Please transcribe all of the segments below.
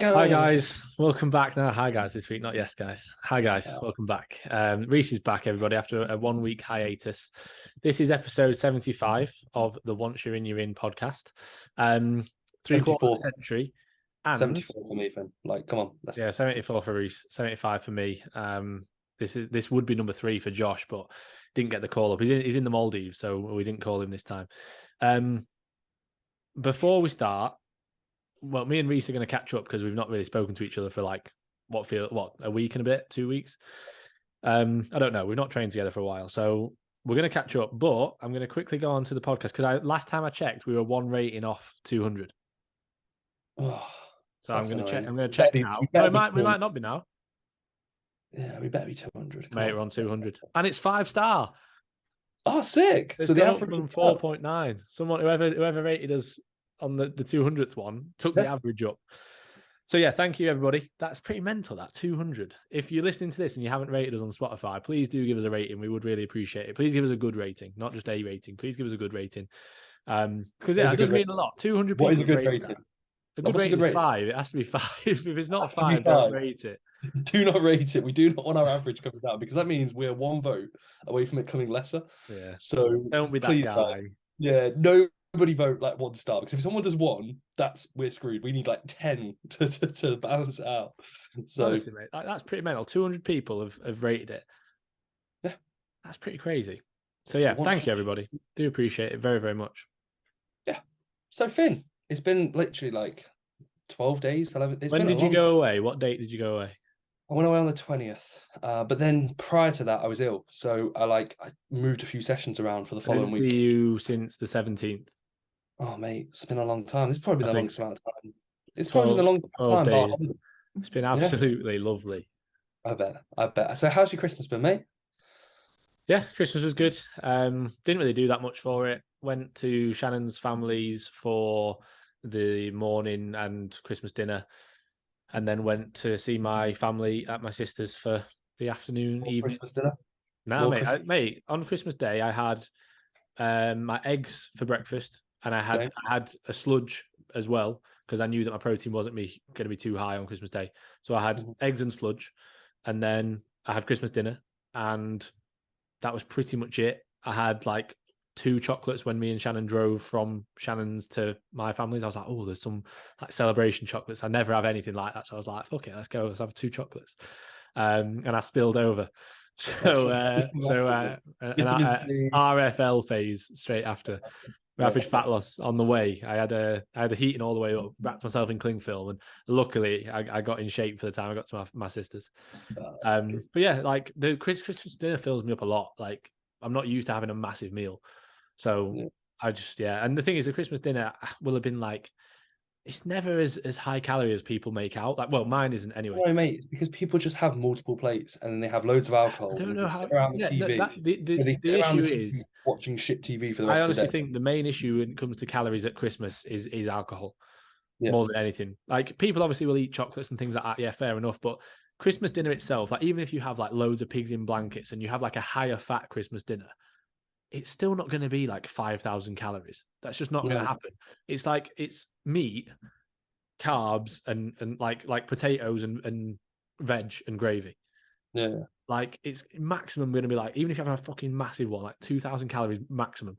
guys. Hi guys, welcome back. No, hi guys this week, not yes guys. Hi guys, welcome back. Reece is back, everybody, after a 1 week hiatus. This is episode 75 of the Once You're In, You're In podcast. Three-quarter of a century. And 74 for me, Finn. Like, come on. 74 for Reece, 75 for me. This would be number 3 for Josh, but didn't get the call up. He's in the Maldives, so we didn't call him this time. Before we start, well, me and Reece are going to catch up because we've not really spoken to each other for like a week and a bit, 2 weeks. I don't know. We've not trained together for a while, so we're going to catch up. But I'm going to quickly go on to the podcast because last time I checked, we were 1 rating off 200. Oh, so I'm going to check. I'm going to check now. No, we might not be now. Yeah, we better be 200. Mate, we're on 200, and it's 5-star. Oh, sick! It's so the average from 4.9. Someone whoever rated us on the 200th one took the average up. So yeah, thank you everybody. That's pretty mental, that 200. If you're listening to this and you haven't rated us on Spotify, please do give us a rating. We would really appreciate it. Please give us a good rating, not just a rating. Please give us a good rating. Because it does mean a lot. 200 people. What is a good rating? A good rating is 5. It has to be 5. If it's not 5, don't rate it. Do not rate it. We do not want our average coming down because that means we're 1 vote away from it coming lesser. Yeah. So don't be that guy. Yeah, nobody vote like 1 star because if someone does 1, we're screwed. We need like 10 to balance it out. So honestly, mate, that's pretty mental. 200 people have rated it. Yeah, that's pretty crazy. So yeah, thank you everybody. Do appreciate it very, very much. Yeah. So Finn, it's been literally like 12 days. 11. When did you go away? What date did you go away? I went away on the 20th, but then prior to that, I was ill, so I moved a few sessions around for the following week. See you since the 17th. Oh mate, it's been a long time. This has probably been the longest amount of time. It's probably been the longest time. Days. It's been absolutely lovely. I bet. So how's your Christmas been, mate? Yeah, Christmas was good. Didn't really do that much for it. Went to Shannon's family's for the morning and Christmas dinner, and then went to see my family at my sister's for the afternoon, evening. Christmas dinner? No, mate. On Christmas Day, I had my eggs for breakfast, and I had a sludge as well because I knew that my protein wasn't going to be too high on Christmas Day. So I had eggs and sludge, and then I had Christmas dinner, and that was pretty much it. I had like 2 chocolates when me and Shannon drove from Shannon's to my family's. I was like, oh, there's some like celebration chocolates. I never have anything like that. So I was like, fuck it, let's go. Let's have 2 chocolates. And I spilled over. So an RFL phase straight after. Rapid fat loss on the way. I had a heating all the way up, wrapped myself in cling film, and luckily I got in shape for the time I got to my sister's. But yeah, like the Christmas dinner fills me up a lot. Like I'm not used to having a massive meal, so I just and the thing is, the Christmas dinner will have been like, it's never as high calorie as people make out. Like, well, mine isn't anyway. No, mate, it's because people just have multiple plates and then they have loads of alcohol. I don't know how. Sit around the TV. The issue is watching shit TV for the rest of the day. I honestly think the main issue when it comes to calories at Christmas is alcohol more than anything. Like people obviously will eat chocolates and things like that. Yeah, fair enough. But Christmas dinner itself, like even if you have like loads of pigs in blankets and you have like a higher fat Christmas dinner, it's still not going to be like 5,000 calories. That's just not going to happen. It's like it's meat, carbs, and like potatoes and veg and gravy. Yeah. Like it's maximum going to be like, even if you have a fucking massive one, like 2,000 calories maximum,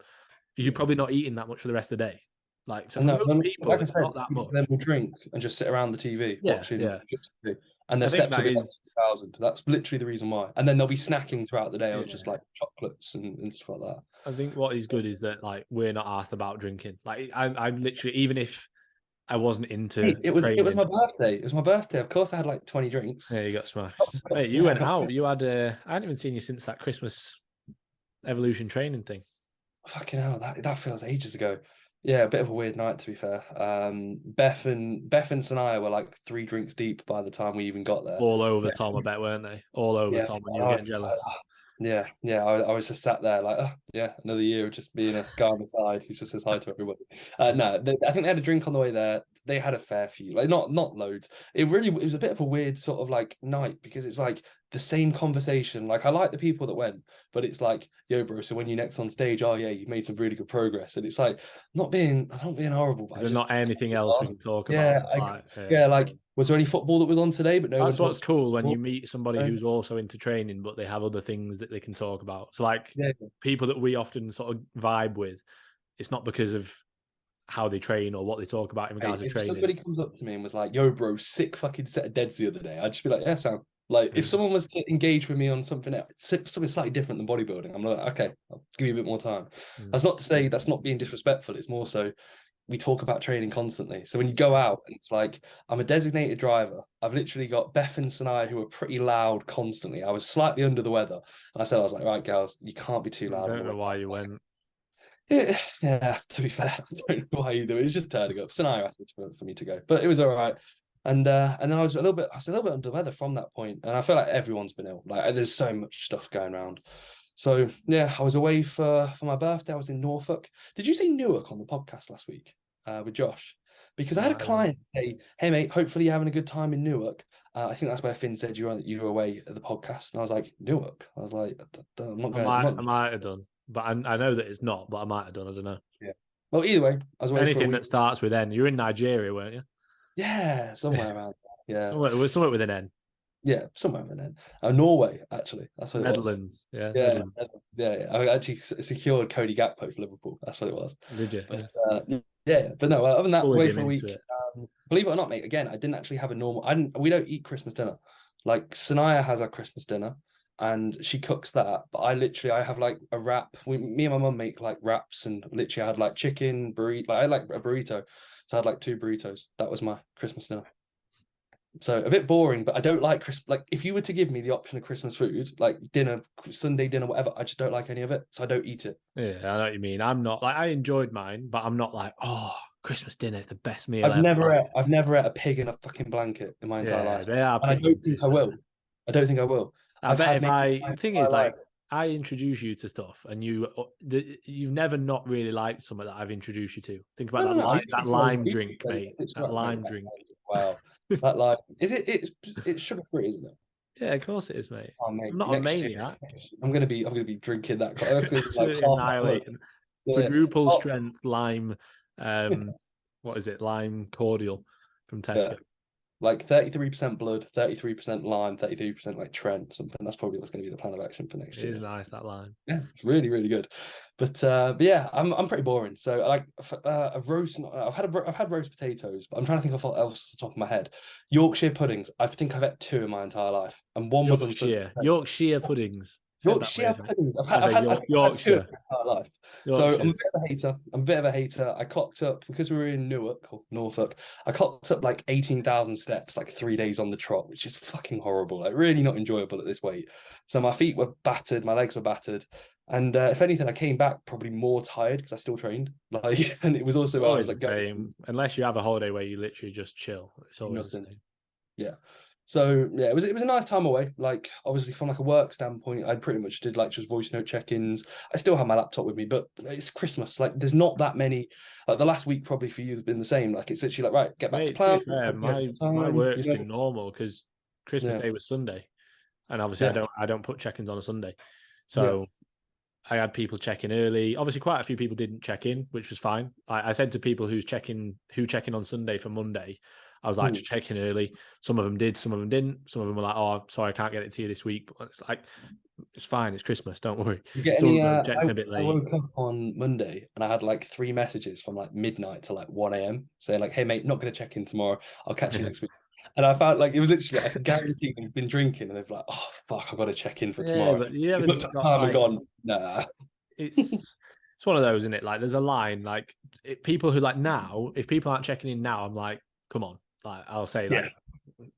you're probably not eating that much for the rest of the day. Like, so for people, like it's not that much. Then we'll drink and just sit around the TV watching TV. And their steps will be like 2,000. That's literally the reason why. And then they'll be snacking throughout the day on just like chocolates and stuff like that. I think what is good is that like we're not asked about drinking. Like I'm literally, even if I wasn't into it was my birthday. It was my birthday. Of course I had like 20 drinks. Yeah, you got smashed. Mate, you went out. You had I hadn't even seen you since that Christmas evolution training thing. Fucking hell, that feels ages ago. Yeah, a bit of a weird night to be fair. Beth and Sanaya were like 3 drinks deep by the time we even got there. All over Tom, I bet, weren't they? All over Tom, and you were getting jealous. Yeah. I was just sat there like, another year of just being a guy on the side who just says hi to everybody. No, I think they had a drink on the way there. They had a fair few, like not loads. It was a bit of a weird sort of like night because it's like the same conversation. Like I like the people that went, but it's like, yo, bro. So when you next on stage, oh yeah, you made some really good progress, and it's like not being horrible. But there's not anything else we can talk about. Like Was there any football that was on today, but no one That's what's talks cool when you football? meet somebody No? who's also into training, but they have other things that they can talk about. So, like Yeah. people that we often sort of vibe with, it's not because of how they train or what they talk about in Hey, regards to if training. somebody comes up to me and was like, "Yo, bro, sick fucking set of deads the other day," I'd just be like, "Yeah, Sam." Like, if someone was to engage with me on something else, something slightly different than bodybuilding, I'm like, "Okay, I'll give you a bit more time." Mm. That's not to say that's not being disrespectful. It's more so we talk about training constantly. So when you go out and it's like, I'm a designated driver. I've literally got Beth and Sinai who are pretty loud constantly. I was slightly under the weather. And I was like, right, girls, you can't be too I loud on the don't know way. why you went. Yeah, to be fair, I don't know why either. It was just turning up. Sinai asked for me to go, but it was all right. And then I was a little bit under the weather from that point, and I feel like everyone's been ill. Like there's so much stuff going around. So yeah, I was away for my birthday. I was in Norfolk. Did you say Newark on the podcast last week with Josh? Because I had a I, client say, "Hey mate, hopefully you're having a good time in Newark." I think that's where Finn said you were away at the podcast, and I was like, Newark. I was like, I'm not going. I'm I not. might have done, but I know that it's not. But I might have done. I don't know. Yeah. Well, either way, I was away for a Anything week. that starts with N. You're in Nigeria, weren't you? Yeah, somewhere around there. Yeah, Somewhere with an N. yeah, somewhere around then. Norway, actually, that's what it was. Netherlands. Yeah, Yeah, Netherlands. yeah. I actually secured Cody Gakpo for Liverpool. That's what it was. Did you? But Yeah. yeah, but no. Other than that, Bullied away him for a into week. it. Believe it or not, mate. Again, I didn't actually have a normal. I didn't. We don't eat Christmas dinner. Like Sanaya has our Christmas dinner, and she cooks that. But I have like a wrap. Me and my mum make like wraps, and literally I had like chicken burrito. Like I had like a burrito, so I had like two burritos. That was my Christmas dinner. So a bit boring, but I don't like Christmas. Like if you were to give me the option of Christmas food, like dinner, Sunday dinner, whatever, I just don't like any of it, so I don't eat it. Yeah, I know what you mean. I'm not like I enjoyed mine, but I'm not like, oh, Christmas dinner is the best meal ever. Like, I've never ate a pig in a fucking blanket in my entire yeah, life, they are and I pretty don't good to think be I fair. will. I don't think I will. I I've bet had if maybe I my the thing entire is life. like I introduce you to stuff and you've never not really liked something that I've introduced you to. Think about No, no, no. I that usually tell you, lime drink, mate. it's That right, mate. lime drink. Wow, that like is it? It's sugar free, isn't it? Yeah, of course it is, mate. Oh, mate, I'm not a next year maniac. I'm gonna be drinking that. It's gonna be like Absolutely half that much. annihilating. Yeah. Quadruple Oh, strength lime what is it? Lime cordial from yeah. Tesco. Like 33% blood, 33% lime, 33% like Trent, something. That's probably what's going to be the plan of action for next It is year. nice that lime. Yeah, it's really, really good. But yeah, I'm pretty boring. So I like a roast. I've had roast potatoes, but I'm trying to think of what else off the top of my head. Yorkshire puddings. I think I've had two in my entire life, and one was on Sunday. Yorkshire puddings. Said that Yorkshire weird, mate. puddings. I say I think I've had two in Yorkshire. my entire life. So I'm a Yorkshire's. bit of a hater. I'm a bit of a hater. I clocked up because we were in Newark or Norfolk. I clocked up like 18,000 steps, like 3 days on the trot, which is fucking horrible. Like really not enjoyable at this weight. So my feet were battered, my legs were battered, and if anything, I came back probably more tired because I still trained. Like, and it was also I was Always the like going same. Unless you have a holiday where you literally just chill. It's always the nothing. same. Yeah. So yeah, it was a nice time away. Like obviously from like a work standpoint, I pretty much did like just voice note check-ins. I still have my laptop with me, but it's Christmas. Like there's not that many. Like the last week probably for you has been the same. Like it's literally like right, get back to Mate, to be plan. fair, my Time, work's been normal because Christmas Yeah, Day was Sunday. And obviously yeah, I don't put check-ins on a Sunday. yeah. So I had people check in early. Obviously, quite a few people didn't check in, which was fine. I said to people who check in on Sunday for Monday, I was like, Hmm. just check in early. Some of them did, some of them didn't. Some of them were like, oh, sorry, I can't get it to you this week. But it's like, it's fine. It's Christmas. Don't worry. You get Some of any? them checked in a bit I late. woke up on Monday and I had like three messages from like midnight to like 1 a.m. saying like, "Hey mate, not gonna check in tomorrow. I'll catch you next week." And I found like it was literally I can guarantee they've been drinking and they've like, "Oh fuck, I've got to check in for Yeah, tomorrow." but you You've looked at haven't the got time and like gone, "Nah." it's it's one of those, isn't it? Like there's a line, like people who like now, if people aren't checking in now, I'm like, come on. Like I'll say Yeah,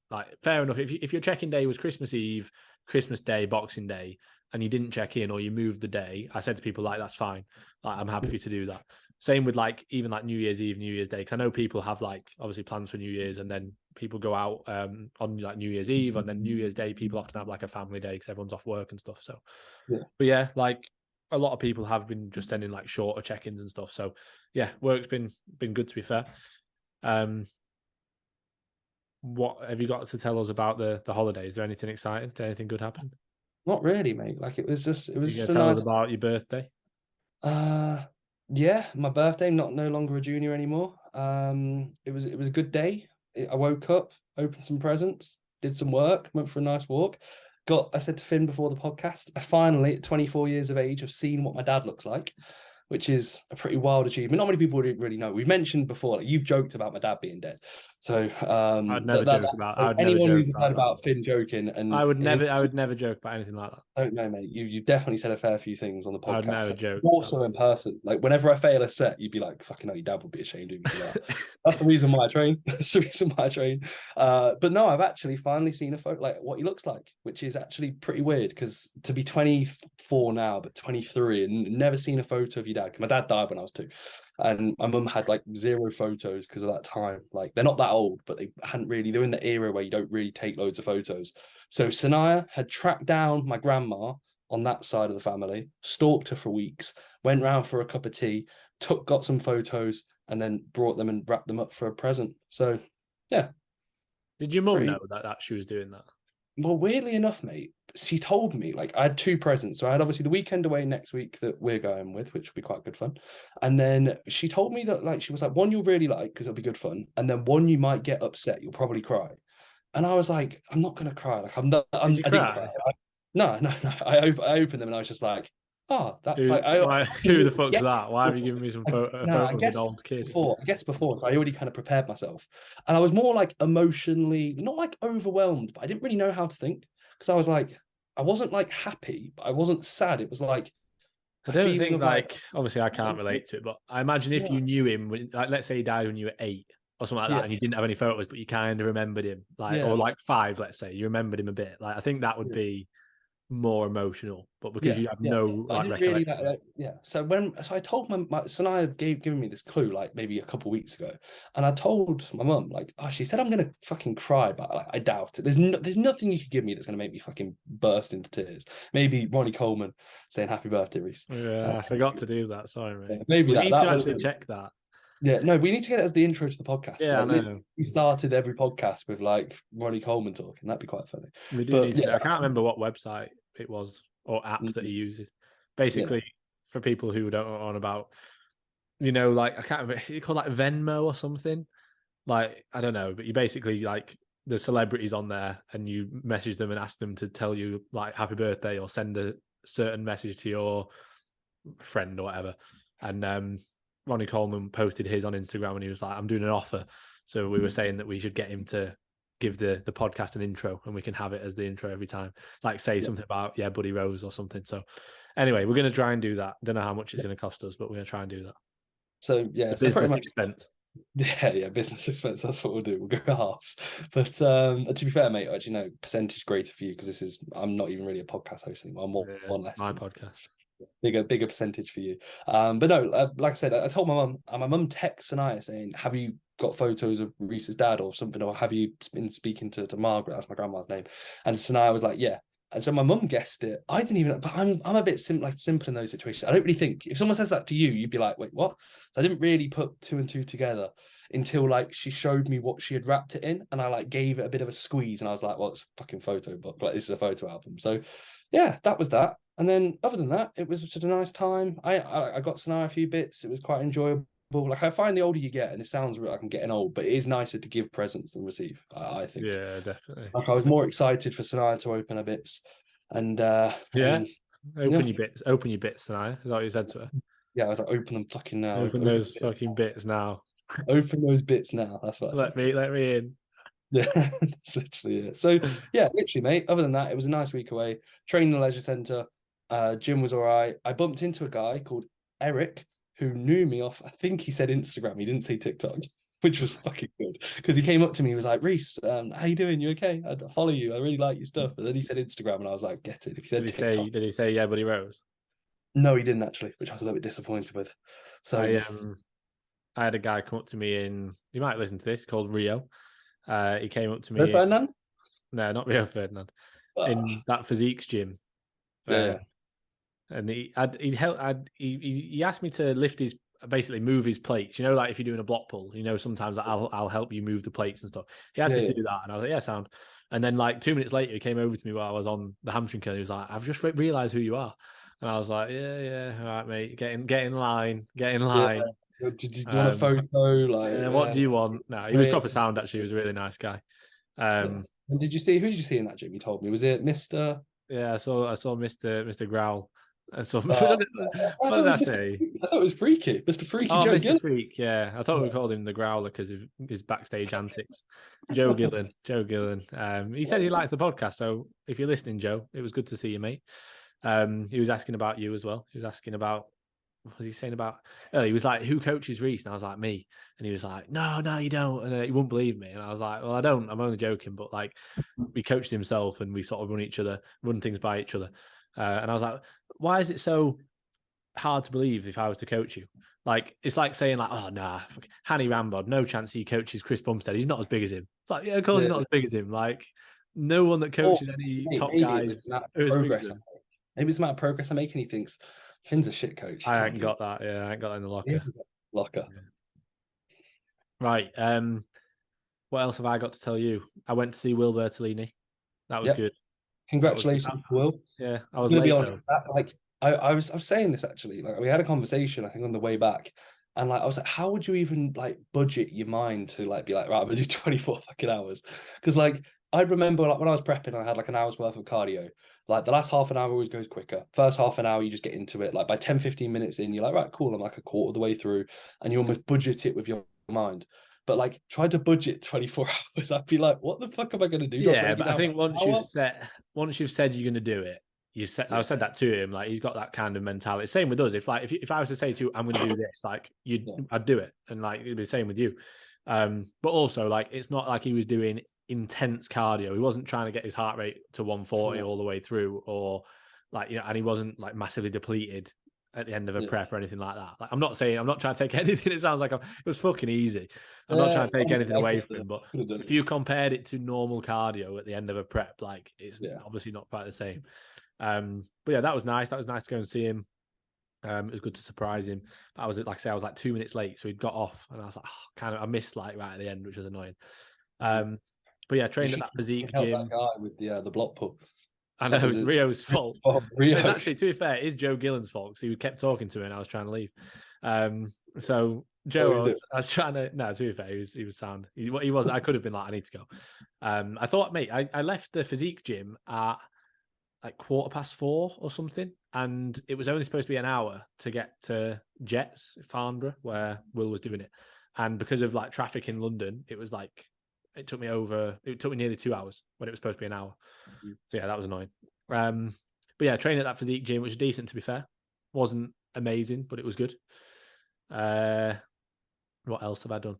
like fair enough. If your check-in day was Christmas Eve, Christmas Day, Boxing Day, and you didn't check in or you moved the day, I said to people like that's fine. Like I'm happy for you to do that. Same with like even like New Year's Eve, New Year's Day, because I know people have like obviously plans for New Year's, and then people go out on like New Year's Eve, and then New Year's Day people often have like a family day because everyone's off work and stuff. So, yeah. but yeah, like a lot of people have been just sending like shorter check-ins and stuff. So yeah, work's been good to be fair. What have you got to tell us about the holiday? Is there anything exciting? Did anything good happen? Not really, mate. Like it was You gonna just a tell us nice. about your birthday? Yeah, my birthday. Not no longer a junior anymore. It was a good day. I woke up, opened some presents, did some work, went for a nice walk. I said to Finn before the podcast, I finally, at 24 years of age, have seen what my dad looks like, which is a pretty wild achievement. Not many people really know. We've mentioned before, like, you've joked about my dad being dead. So I would never anyone joke who's heard about that. about Finn joking and I would never joke about anything like that. I don't know, mate. You definitely said a fair few things on the I would podcast. never joke. Also in person. Like whenever I fail a set, you'd be like, fucking hell, your dad would be ashamed of me for that. That's the reason why I train. That's the reason why I train. But no, I've actually finally seen a photo, like what he looks like, which is actually pretty weird because to be 24 now, but 23 and never seen a photo of your dad. Because my dad died when I was 2. And my mum had like 0 photos because of that time. Like they're not that old, but they're in the era where you don't really take loads of photos. So Sanaya had tracked down my grandma on that side of the family, stalked her for weeks, went round for a cup of tea, got some photos, and then brought them and wrapped them up for a present. So, yeah. Did your mum know that she was doing that? Well, weirdly enough, mate, she told me, like, I had 2 presents. So I had obviously the weekend away next week that we're going with, which will be quite good fun. And then she told me that, like, she was like, one you'll really like because it'll be good fun. And then one you might get upset. You'll probably cry. And I was like, I'm not going to cry. Like, I didn't cry. No. I opened them and I was just like, oh, that's like, who the fuck's that? Why have you given me a photo of an old kid? I guess before, so I already kind of prepared myself. And I was more like emotionally, not like overwhelmed, but I didn't really know how to think. Because I was like, I wasn't like happy, but I wasn't sad. It was like, I don't think like, obviously I can't relate to it, but I imagine if you knew him, like let's say he died when you were 8 or something like that, and you didn't have any photos, but you kind of remembered him, like, or like 5, let's say, you remembered him a bit. Like, I think that would be more emotional, but because you have no like recollection. Really So I told my Sanaya given me this clue like maybe a couple of weeks ago, and I told my mum like, oh, she said I'm gonna fucking cry, but like, I doubt it. There's nothing you could give me that's gonna make me fucking burst into tears. Maybe Ronnie Coleman saying happy birthday, Reece. Yeah, I forgot to do that. Sorry, mate. Maybe we need to actually check that. Yeah, no, we need to get it as the intro to the podcast. Yeah, like, I know. We started every podcast with like Ronnie Coleman talking. That'd be quite funny. We do need to. I can't remember what website it was or app that he uses. Basically, for people who don't know on about, like I can't remember. It's called like Venmo or something. Like I don't know, but you basically like the celebrities on there, and you message them and ask them to tell you like happy birthday or send a certain message to your friend or whatever. And Ronnie Coleman posted his on Instagram and he was like, I'm doing an offer. So we were saying that we should get him to give the podcast an intro and we can have it as the intro every time. Like say something about, Buddy Rose or something. So anyway, we're going to try and do that. Don't know how much it's going to cost us, but we're going to try and do that. So yeah, so business expense. Yeah, business expense. That's what we'll do. We'll go halves. But to be fair, mate, actually, no, percentage greater for you because I'm not even really a podcast host anymore. I'm more or less my podcast. Bigger percentage for you. But no, like I said, I told my mum, and my mum texts Sanaya saying, have you got photos of Reece's dad or something, or have you been speaking to Margaret? That's my grandma's name. And Sanaya was like, yeah. And so my mum guessed it. I didn't even, but I'm a bit simple in those situations. I don't really think if someone says that to you, you'd be like, wait, what? So I didn't really put 2 and 2 together until like she showed me what she had wrapped it in, and I like gave it a bit of a squeeze, and I was like, well, it's a fucking photo book. Like this is a photo album. So yeah, that was that. And then other than that, it was just a nice time. I got Sanaya a few bits. It was quite enjoyable. Like I find the older you get, and it sounds like I'm getting old, but it is nicer to give presents than receive. I think. Yeah, definitely. Like I was more excited for Sanaya to open her bits, and open your bits. Open your bits, Sanaya. Is that what you said to her? Yeah, I was like, open them fucking now. Open those fucking bits now. Open those bits now. That's what I said. Let me in. Yeah, that's literally it. So yeah, literally, mate. Other than that, it was a nice week away. Training in the leisure centre. Gym was all right. I bumped into a guy called Eric who knew me off, I think he said Instagram. He didn't say TikTok, which was fucking good. Because he came up to me, he was like, Reece, how you doing? You okay? I follow you. I really like your stuff. And then he said Instagram and I was like, get it. If he said TikTok. Did he say yeah, Buddy Rose? No, he didn't actually, which I was a little bit disappointed with. So I had a guy come up to me you might listen to this, ccalled Rio. He came up to me. Rio Ferdinand? No, not Rio Ferdinand. In that physiques gym. Yeah. And he asked me to basically move his plates. Like if you're doing a block pull, sometimes I'll help you move the plates and stuff. He asked me to do that, and I was like, yeah, sound. And then like 2 minutes later, he came over to me while I was on the hamstring curl. He was like, I've just realised who you are. And I was like, yeah, all right, mate, get in line. Did you want a Um, photo? Like, what do you want? No, he was proper sound actually. He was a really nice guy. yeah. Um, And did you see who did you see in that gym? You told me. Was it Mr. yeah, I saw Mr. Growl. I saw Uh, I what thought did it I was Mr. say? Freaky. I thought it was Freaky. Mr. Freaky Oh, Joe Mr. Gill. Freak. Yeah, I thought we called him the Growler because of his backstage antics. Joe Gillen. Joe Gillen. He said he likes the podcast. So if you're listening, Joe, it was good to see you, mate. He was asking about you as well. He was asking about what was he saying about? Oh, he was like, "Who coaches Reece?" And I was like, "Me." And he was like, "No, no, you don't." And he wouldn't believe me. And I was like, "Well, I don't. I'm only joking." But like, we coached himself, and we sort of run things by each other. And I was like, "Why is it so hard to believe if I was to coach you?" Like, it's like saying like, "Oh nah, Hanny Rambod, no chance he coaches Chris Bumstead. He's not as big as him." It's like, yeah, of course he's not Yeah. as big as him. Like, no one that Or coaches any top maybe it was guys the amount of are as big as progress. him. Maybe it's the amount of progress I'm making. He thinks Finn's a shit coach. He I can't ain't do it. got that. Yeah, I ain't got that in the Yeah. locker. Locker. Yeah. Right. What else have I got to tell you? I went to see Will Bertolini. That was Yep. good. That was good. Congratulations, Will. Yeah, I I'm was gonna be late honest. though. Like I was saying this actually. Like we had a conversation, I think, on the way back, and like I was like, how would you even like budget your mind to like be like, right, I'm gonna do 24 fucking hours? Because like I remember like when I was prepping, I had like an hour's worth of cardio. Like the last half an hour always goes quicker. First half an hour, you just get into it. Like by 10, 15 minutes in, you're like, right, cool. I'm like a quarter of the way through, and you almost budget it with your mind. But like trying to budget 24 hours, I'd be like, what the fuck am I gonna do? Do I Yeah, break it but I down by think hour? once you've said you're going to do it, I Yeah, said that to him. Like he's got that kind of mentality. Same with us. If I was to say to you, I'm going to do this, like yeah, I'd do it, and like it'd be the same with you. But also like it's not like he was doing intense cardio. He wasn't trying to get his heart rate to 140 yeah, all the way through, or like and he wasn't like massively depleted at the end of a yeah. prep or anything like that. Like I'm not trying to take anything. It sounds like it was fucking easy. I'm not Yeah, trying to take anything I away could from him, but have done if it. you compared it to normal cardio at the end of a prep, like it's Yeah. obviously not quite the same. But yeah, that was nice. That was nice to go and see him. It was good to surprise him. But I was like I say, I was like 2 minutes late, so he'd got off, and I was like, oh, kind of, I missed like right at the end, which was annoying. Mm. Um, but yeah, You trained at should that physique help that gym. guy with the block pull. I That know was it's it. Rio's fault. Oh, But it's Rio. actually, to be fair, it is Joe Gillen's fault because he kept talking to me and I was trying to leave. So Oh, Joe, he's doing. I was trying to. No, to be fair, he was sound. He was. I could have been like, I need to go. I thought, mate, I left the physique gym at like 4:15 or something, and it was only supposed to be an hour to get to Jets Farnborough where Will was doing it, and because of like traffic in London, it was like it took me nearly 2 hours when it was supposed to be an hour. So yeah, that was annoying. But yeah, training at that physique gym, which was decent to be fair, wasn't amazing, but it was good. What else have I done?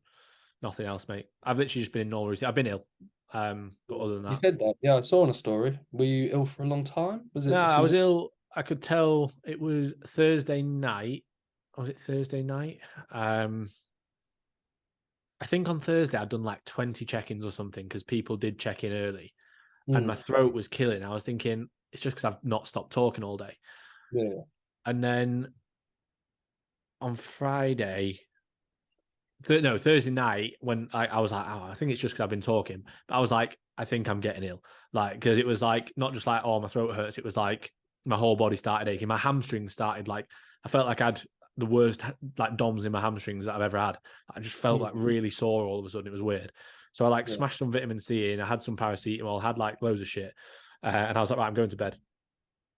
Nothing else, mate. I've literally just been in normal routine. I've been ill. But other than You that, said that. Yeah, I saw on a story. Were you ill for a long time? Was no, it a I few was days? ill. I could tell it was Thursday night. Was it Thursday night? I think on Thursday I'd done like 20 check-ins or something because people did check in early, and my Mm, throat was killing. I was thinking it's just because I've not stopped talking all day. yeah. And then on Friday, Thursday night, when I was like, oh, I think it's just because I've been talking. But I was like, I think I'm getting ill. Like, because it was like, not just like, oh, my throat hurts. It was like my whole body started aching. My hamstrings started like, I felt like I had the worst like DOMs in my hamstrings that I've ever had. I just felt like Mm, really sore all of a sudden. It was weird. So I like yeah. smashed some vitamin C in. I had some paracetamol, had like loads of shit. And I was like, right, I'm going to bed.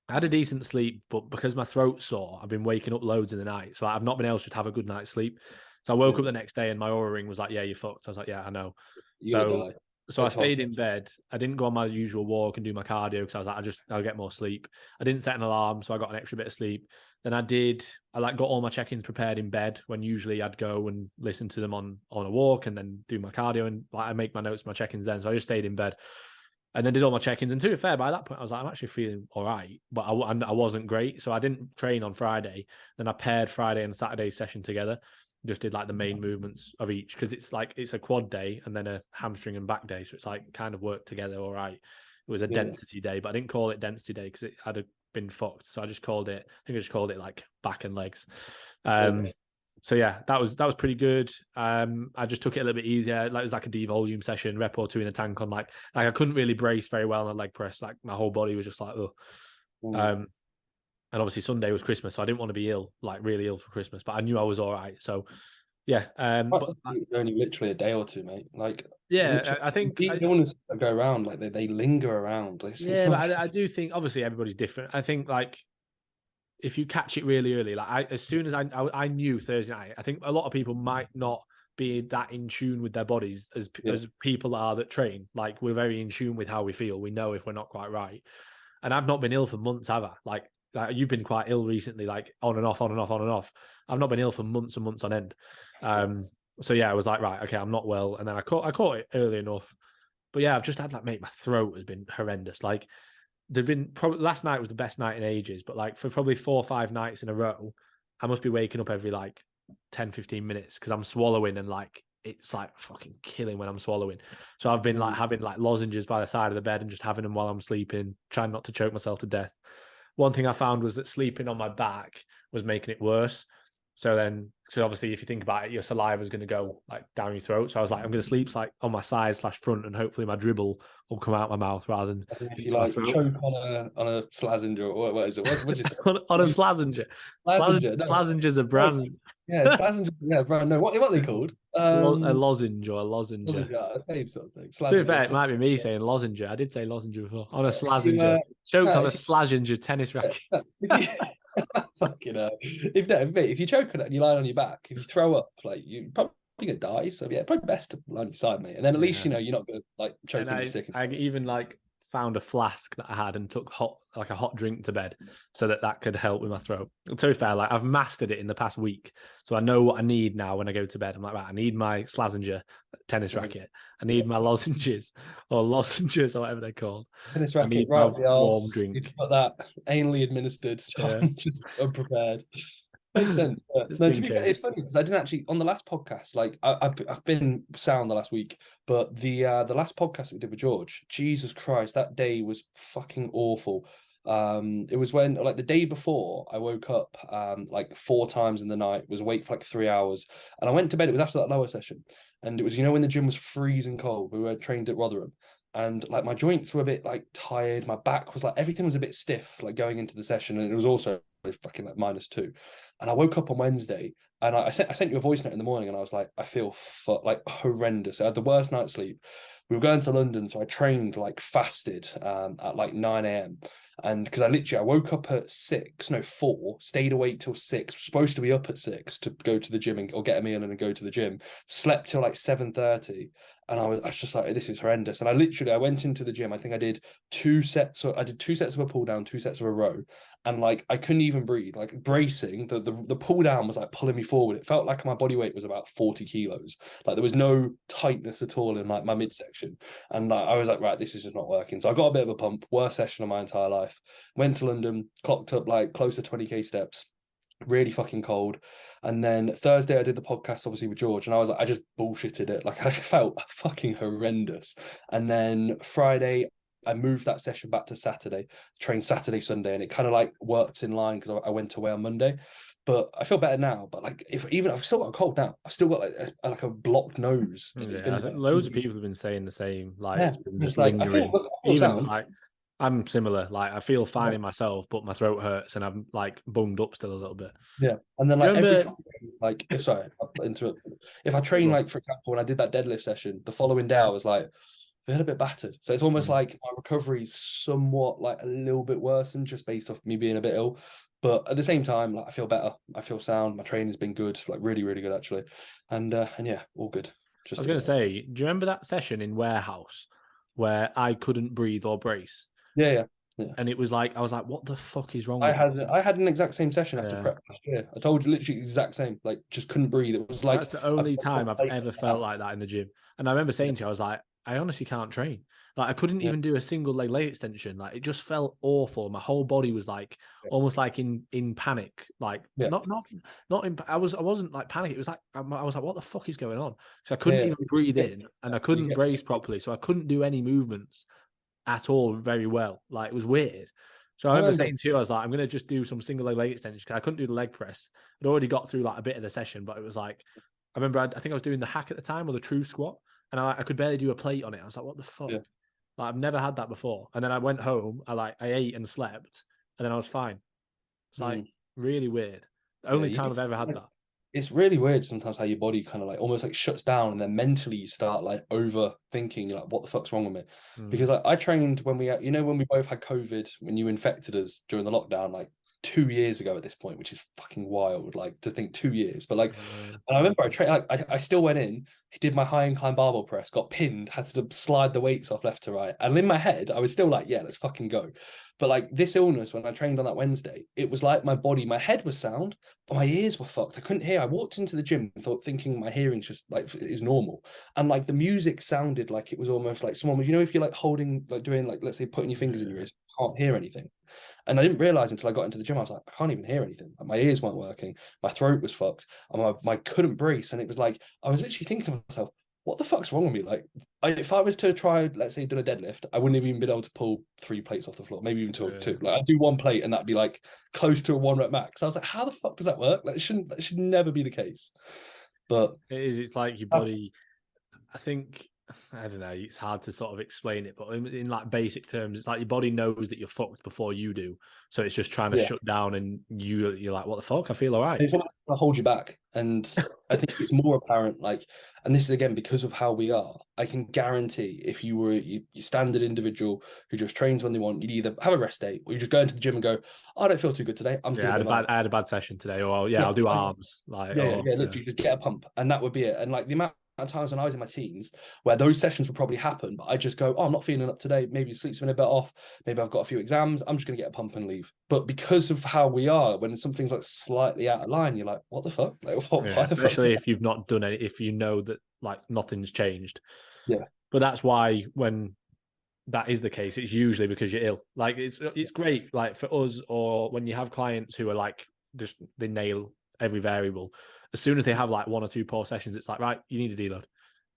I had a decent sleep, but because my throat's sore, I've been waking up loads in the night. So I've not been able to just have a good night's sleep. So I woke Yeah. up the next day and my aura ring was like, yeah, you're fucked. I was like, yeah, I know. You're So gonna die. so I Get to stayed hospital. in bed. I didn't go on my usual walk and do my cardio because I was like, I'll get more sleep. I didn't set an alarm, so I got an extra bit of sleep. Then I like got all my check-ins prepared in bed when usually I'd go and listen to them on a walk and then do my cardio and like I make my notes, my check-ins then. So I just stayed in bed and then did all my check-ins. And to be fair, by that point, I was like, I'm actually feeling all right, but I wasn't great. So I didn't train on Friday. Then I paired Friday and Saturday session together. Just did like the main movements of each because it's a quad day and then a hamstring and back day. So it's like kind of worked together all right. It was a Yeah. density day, but I didn't call it density day because it had been fucked. So I just called it, I think I just called it like back and legs. Yeah. So yeah, that was pretty good. I just took it a little bit easier. Like it was like a devolume session, rep or two in the tank on like I couldn't really brace very well on a leg press. Like my whole body was just like, oh. Mm, And obviously Sunday was Christmas, so I didn't want to be ill, like really ill for Christmas. But I knew I was all right, so Yeah. But it's only literally a day or two, mate. Like yeah, literally, I think illnesses that go around, like they linger around. It's yeah, but not. I do think obviously everybody's different. I think like if you catch it really early, like as soon as I knew Thursday night, I think a lot of people might not be that in tune with their bodies as people are that train. Like we're very in tune with how we feel. We know if we're not quite right. And I've not been ill for months, have I? Like you've been quite ill recently, like on and off, on and off, on and off. I've not been ill for months and months on end. So yeah, I was like, right, okay, I'm not well. And then I caught it early enough. But yeah, I've just had like, mate, my throat has been horrendous. Like there've been probably last night was the best night in ages, but like for probably 4 or 5 nights in a row, I must be waking up every like 10, 15 minutes because I'm swallowing and like it's like fucking killing when I'm swallowing. So I've been like having like lozenges by the side of the bed and just having them while I'm sleeping, trying not to choke myself to death. One thing I found was that sleeping on my back was making it worse. So obviously, if you think about it, your saliva is going to go like down your throat. So I was like, I'm going to sleep like on my side / front, and hopefully my dribble will come out my mouth rather than If you into my like throat. choke on a Slazenger, or what is it? What would you say? on a Slazenger. Slazenger. No, Slazenger's a no. brand. Yeah, Slazenger. Yeah, bro. No, what are they called? A lozenge or a lozenger. Lozenger, same sort of thing. To be Slazenger. fair, it might be me saying lozenger. I did say lozenger before. On a If you, slazenger. Choked no, on a if you, slazenger tennis racket. if you fucking if no, mate, if you choke on it and you lie on your back, if you throw up, like you probably gonna die. So yeah, probably best to lie on your side, mate. And then at least Yeah. you're not gonna like choke And when you're sick. I even like found a flask that I had and took a hot drink to bed so that could help with my throat. And to be fair, like I've mastered it in the past week, so I know what I need now when I go to bed. I'm like, right, I need my Slazenger tennis racket. I need my lozenges or lozenges or whatever they're called. Tennis I racket need right my up the warm arse. drink. You've got that anally administered, so Yeah, I'm just unprepared. Makes sense. Yeah. just No, to in be fair, case. it's funny because I didn't actually on the last podcast. Like I've been sound the last week, but the last podcast that we did with George, Jesus Christ, that day was fucking awful. It was when like the day before I woke up like 4 times in the night, was awake for like 3 hours, and I went to bed. It was after that lower session, and it was when the gym was freezing cold. We were trained at Rotherham, and like my joints were a bit like tired. My back was like everything was a bit stiff, like going into the session, and it was also fucking like -2. And I woke up on Wednesday and I sent you a voice note in the morning and I was like, I feel like horrendous. I had the worst night's sleep. We were going to London, so I trained like fasted at like 9 a.m. And because I woke up at 6, no 4, stayed awake till 6, was supposed to be up at 6 to go to the gym or get a meal and then go to the gym, slept till like 7:30. And I was just like, this is horrendous. And I went into the gym. I think I did 2 sets. So I did 2 sets of a pull down, 2 sets of a row, and like I couldn't even breathe. Like bracing, the pull down was like pulling me forward. It felt like my body weight was about 40 kilos. Like there was no tightness at all in like my midsection, and like I was like, right, this is just not working. So I got a bit of a pump. Worst session of my entire life. Went to London, clocked up like close to 20k steps. Really fucking cold. And then Thursday I did the podcast obviously with George, and I was like, I just bullshitted it. Like I felt fucking horrendous. And then Friday I moved that session back to Saturday, trained Saturday, Sunday, and it kind of like worked in line because I went away on Monday. But I feel better now. But like, if even I've still got a cold now, I've still got like a blocked nose. It's Yeah, I been think loads of people have been saying the same. Like yeah, it's been just it's like lingering. I feel Even sound. like I'm similar. Like I feel fine Yeah. in myself, but my throat hurts and I'm like bunged up still a little bit. Yeah, and then Do you like every remember? time, like if sorry, I interrupted. If I train like for example when I did that deadlift session, the following day I was like I feel a bit battered. So it's almost like my recovery is somewhat like a little bit worse than just based off me being a bit ill. But at the same time, like I feel better. I feel sound. My training's been good, like really, really good actually. And yeah, all good. I Just was a going to bit. say, do you remember that session in warehouse where I couldn't breathe or brace? Yeah, yeah, yeah. And it was like, I was like, what the fuck is wrong I with me? had I had an exact same session after Yeah. prep last year. I told you literally the exact same. Like just couldn't breathe. It was like That's the a only proper time I've plate ever out. felt like that in the gym. And I remember Yeah, saying to you, I was like, I honestly can't train. Like I couldn't yeah, even do a single leg extension. Like it just felt awful. My whole body was like almost like in panic. Like yeah, not in. I wasn't like panic. It was like I was like, what the fuck is going on? So I couldn't yeah. even breathe in, and I You couldn't get brace properly. So I couldn't do any movements at all very well. Like it was weird. So I I remember remember. saying to you, I was like, I'm gonna just do some single leg extensions because I couldn't do the leg press. I'd already got through like a bit of the session, but it was like I remember I think I was doing the hack at the time or the true squat, and I could barely do a plate on it. I was like, what the fuck? Yeah. Like I've never had that before. And then I went home, I ate and slept, and then I was fine. It's like Mm. really weird. The Yeah, only you time get I've ever had that. it's really weird sometimes how your body kind of like almost like shuts down, and then mentally you start like overthinking. You're like, what the fuck's wrong with me? Mm. Because I trained when when we both had COVID, when you infected us during the lockdown, like 2 years ago at this point, which is fucking wild, like to think 2 years. But like, and I remember I trained, like, I still went in, did my high incline barbell press, got pinned, had to slide the weights off left to right. And in my head, I was still like, yeah, let's fucking go. But like this illness, when I trained on that Wednesday, it was like my head was sound, but my ears were fucked. I couldn't hear. I walked into the gym thinking my hearing's just like is normal, and like the music sounded like it was almost like someone was, if you're like holding, like doing, like, let's say putting your fingers in your Yeah. ears, can't hear anything. And I didn't realize until I got into the gym, I was like, I can't even hear anything. Like, my ears weren't working, my throat was fucked, and my couldn't breathe. And it was like I was literally thinking to myself, what the fuck's wrong with me? Like, if I was to try, let's say, do a deadlift, I wouldn't have even been able to pull 3 plates off the floor, maybe even two. Yeah. Like, I'd do 1 plate and that'd be like close to a 1 rep max. I was like, how the fuck does that work? Like, that should never be the case. But It is. It's like your body. I think I don't know. It's hard to sort of explain it, but in like basic terms, it's like your body knows that you're fucked before you do, so it's just trying to yeah, shut down, and you're like, what the fuck? I feel all right. it's going to hold you back. And I think it's more apparent, like, and this is again because of how we are. I can guarantee if you were your standard individual who just trains when they want, you'd either have a rest day or you just go into the gym and go, "Oh, I don't feel too good today. I'm just Yeah, going to do my I had a bad session today, or yeah, yeah, I'll do arms, like, or yeah. yeah, Literally, just get a pump, and that would be it. And like the amount of times when I was in my teens, where those sessions would probably happen, but I just go, "Oh, I'm not feeling up today. Maybe sleep's been a bit off. Maybe I've got a few exams. I'm just going to get a pump and leave." But because of how we are, when something's like slightly out of line, you're like, "What the fuck? Like, yeah. why the fuck?" Especially if you've not done any, if you know that like nothing's changed. Yeah, But that's why when that is the case, it's usually because you're ill. Like it's great, like for us, or when you have clients who are like just they nail every variable. As soon as they have like 1 or 2 poor sessions, it's like, right, you need a deload.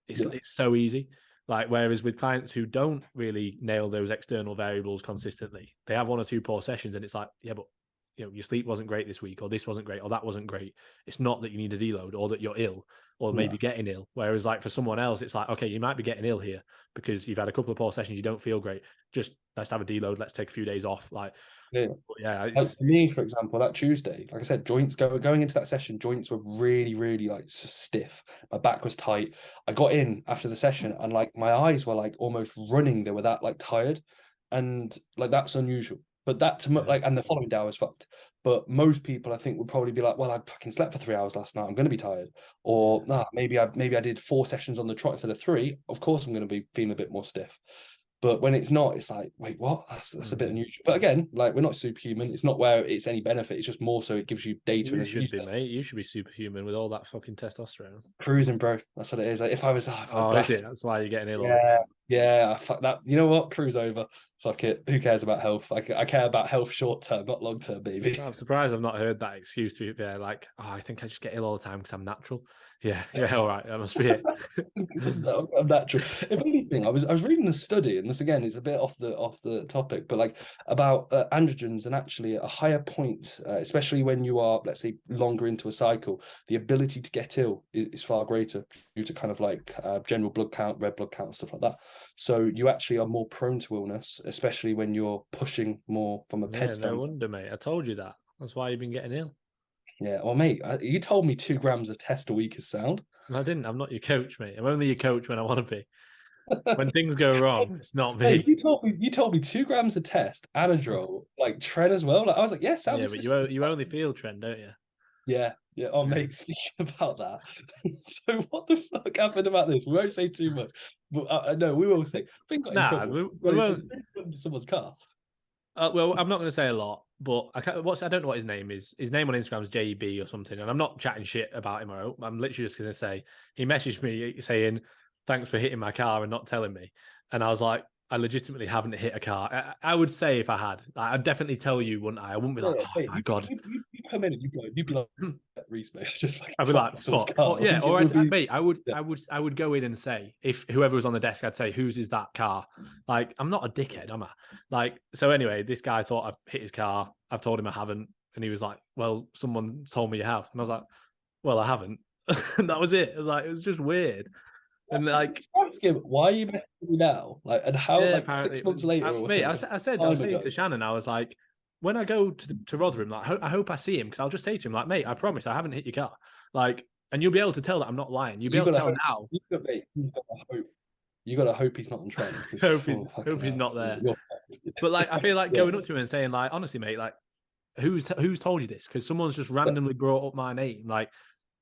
yeah, It's so easy. Like whereas with clients who don't really nail those external variables consistently, they have 1 or 2 poor sessions, and it's like, yeah, but your sleep wasn't great this week, or this wasn't great, or that wasn't great. It's not that you need a deload or that you're ill or no, maybe getting ill. Whereas like for someone else, it's like, okay, you might be getting ill here because you've had a couple of poor sessions, you don't feel great. Just let's have a deload, let's take a few days off. Like, yeah. yeah, Like for me, for example, that Tuesday, like I said, joints going into that session, joints were really, really like stiff. My back was tight. I got in after the session and like my eyes were like almost running. They were that like tired, and like that's unusual. But that yeah, like, and the following day I was fucked. But most people, I think, would probably be like, "Well, I fucking slept for 3 hours last night. I'm going to be tired." Or, "Nah, maybe I did 4 sessions on the trot instead of three. Of course, I'm going to be feeling a bit more stiff." But when it's not, it's like, wait, what? That's a bit mm. unusual. But again, like we're not superhuman. It's not where it's any benefit. It's just more so it gives you data. And You as you should be, said, mate. You should be superhuman with all that fucking testosterone. cruising, bro. That's what it is. Like if I was Oh, is it? buffed, That's why you're getting ill all the yeah, time. yeah, fuck that. You know what? Cruise over. Fuck it. Who cares about health? I care about health short term, not long term, baby. I'm surprised I've not heard that excuse to be fair. Like, oh, I think I just get ill all the time because I'm natural. Yeah, yeah, all right, that must be it. I'm natural. If anything, I was reading a study, and this again is a bit off the topic, but like about androgens, and actually at a higher point, especially when you are, let's say, longer into a cycle, the ability to get ill is far greater due to kind of like general blood count, red blood count, stuff like that. So you actually are more prone to illness, especially when you're pushing more from a ped Yeah, no standpoint. wonder, mate. I told you that. That's why you've been getting ill. Yeah, well, mate, you told me 2 grams of test a week is sound. I didn't. I'm not your coach, mate. I'm only your coach when I want to be. When things go wrong, it's not Hey, me. you told me 2 grams of test, Anadrol, like Tren as well. Like I was like, yes, Yeah, this but is you only feel trend, don't you? yeah, yeah. Oh, mate, speaking about that. So what the fuck happened about this? We won't say too much, but no, we will say. Finn got in Nah, trouble. we Finn won't. got into someone's car. Well, I'm not going to say a lot, but I don't know what his name is. His name on Instagram is JB or something, and I'm not chatting shit about him. I'm literally just going to say he messaged me saying thanks for hitting my car and not telling me, and I was like, I legitimately haven't hit a car. I would say if I had, I'd definitely tell you, wouldn't I? I wouldn't be Yeah, like, yeah, oh mate, my god. you come in and you'd be like, Reece, mate, I just fucking I'd be like, topped someone's fuck. Or, car. yeah, It or would be mate, yeah, I would go in and say, if whoever was on the desk, I'd say, whose is that car? Like, I'm not a dickhead, am I? Like, so anyway, this guy thought I've hit his car. I've told him I haven't. And he was like, well, someone told me you have. And I was like, well, I haven't. And that was it. It was like, it was just weird. And like, ask him why are you messaging me now? Like, and how? yeah, Like apparently, 6 months later or mate, whatever, I was time saying to ago. Shannon, I was like, when I go to Rotherham, like I hope I see him, because I'll just say to him, like, mate, I promise I haven't hit your car. Like, and you'll be able to tell that I'm not lying. You'll be You able to gotta tell hope. now. You gotta hope he's not on trend because Hope fucking he's hell, not there. you're But like, I feel like yeah. going up to him and saying, like, honestly, mate, like, who's told you this? Because someone's just randomly brought up my name, like,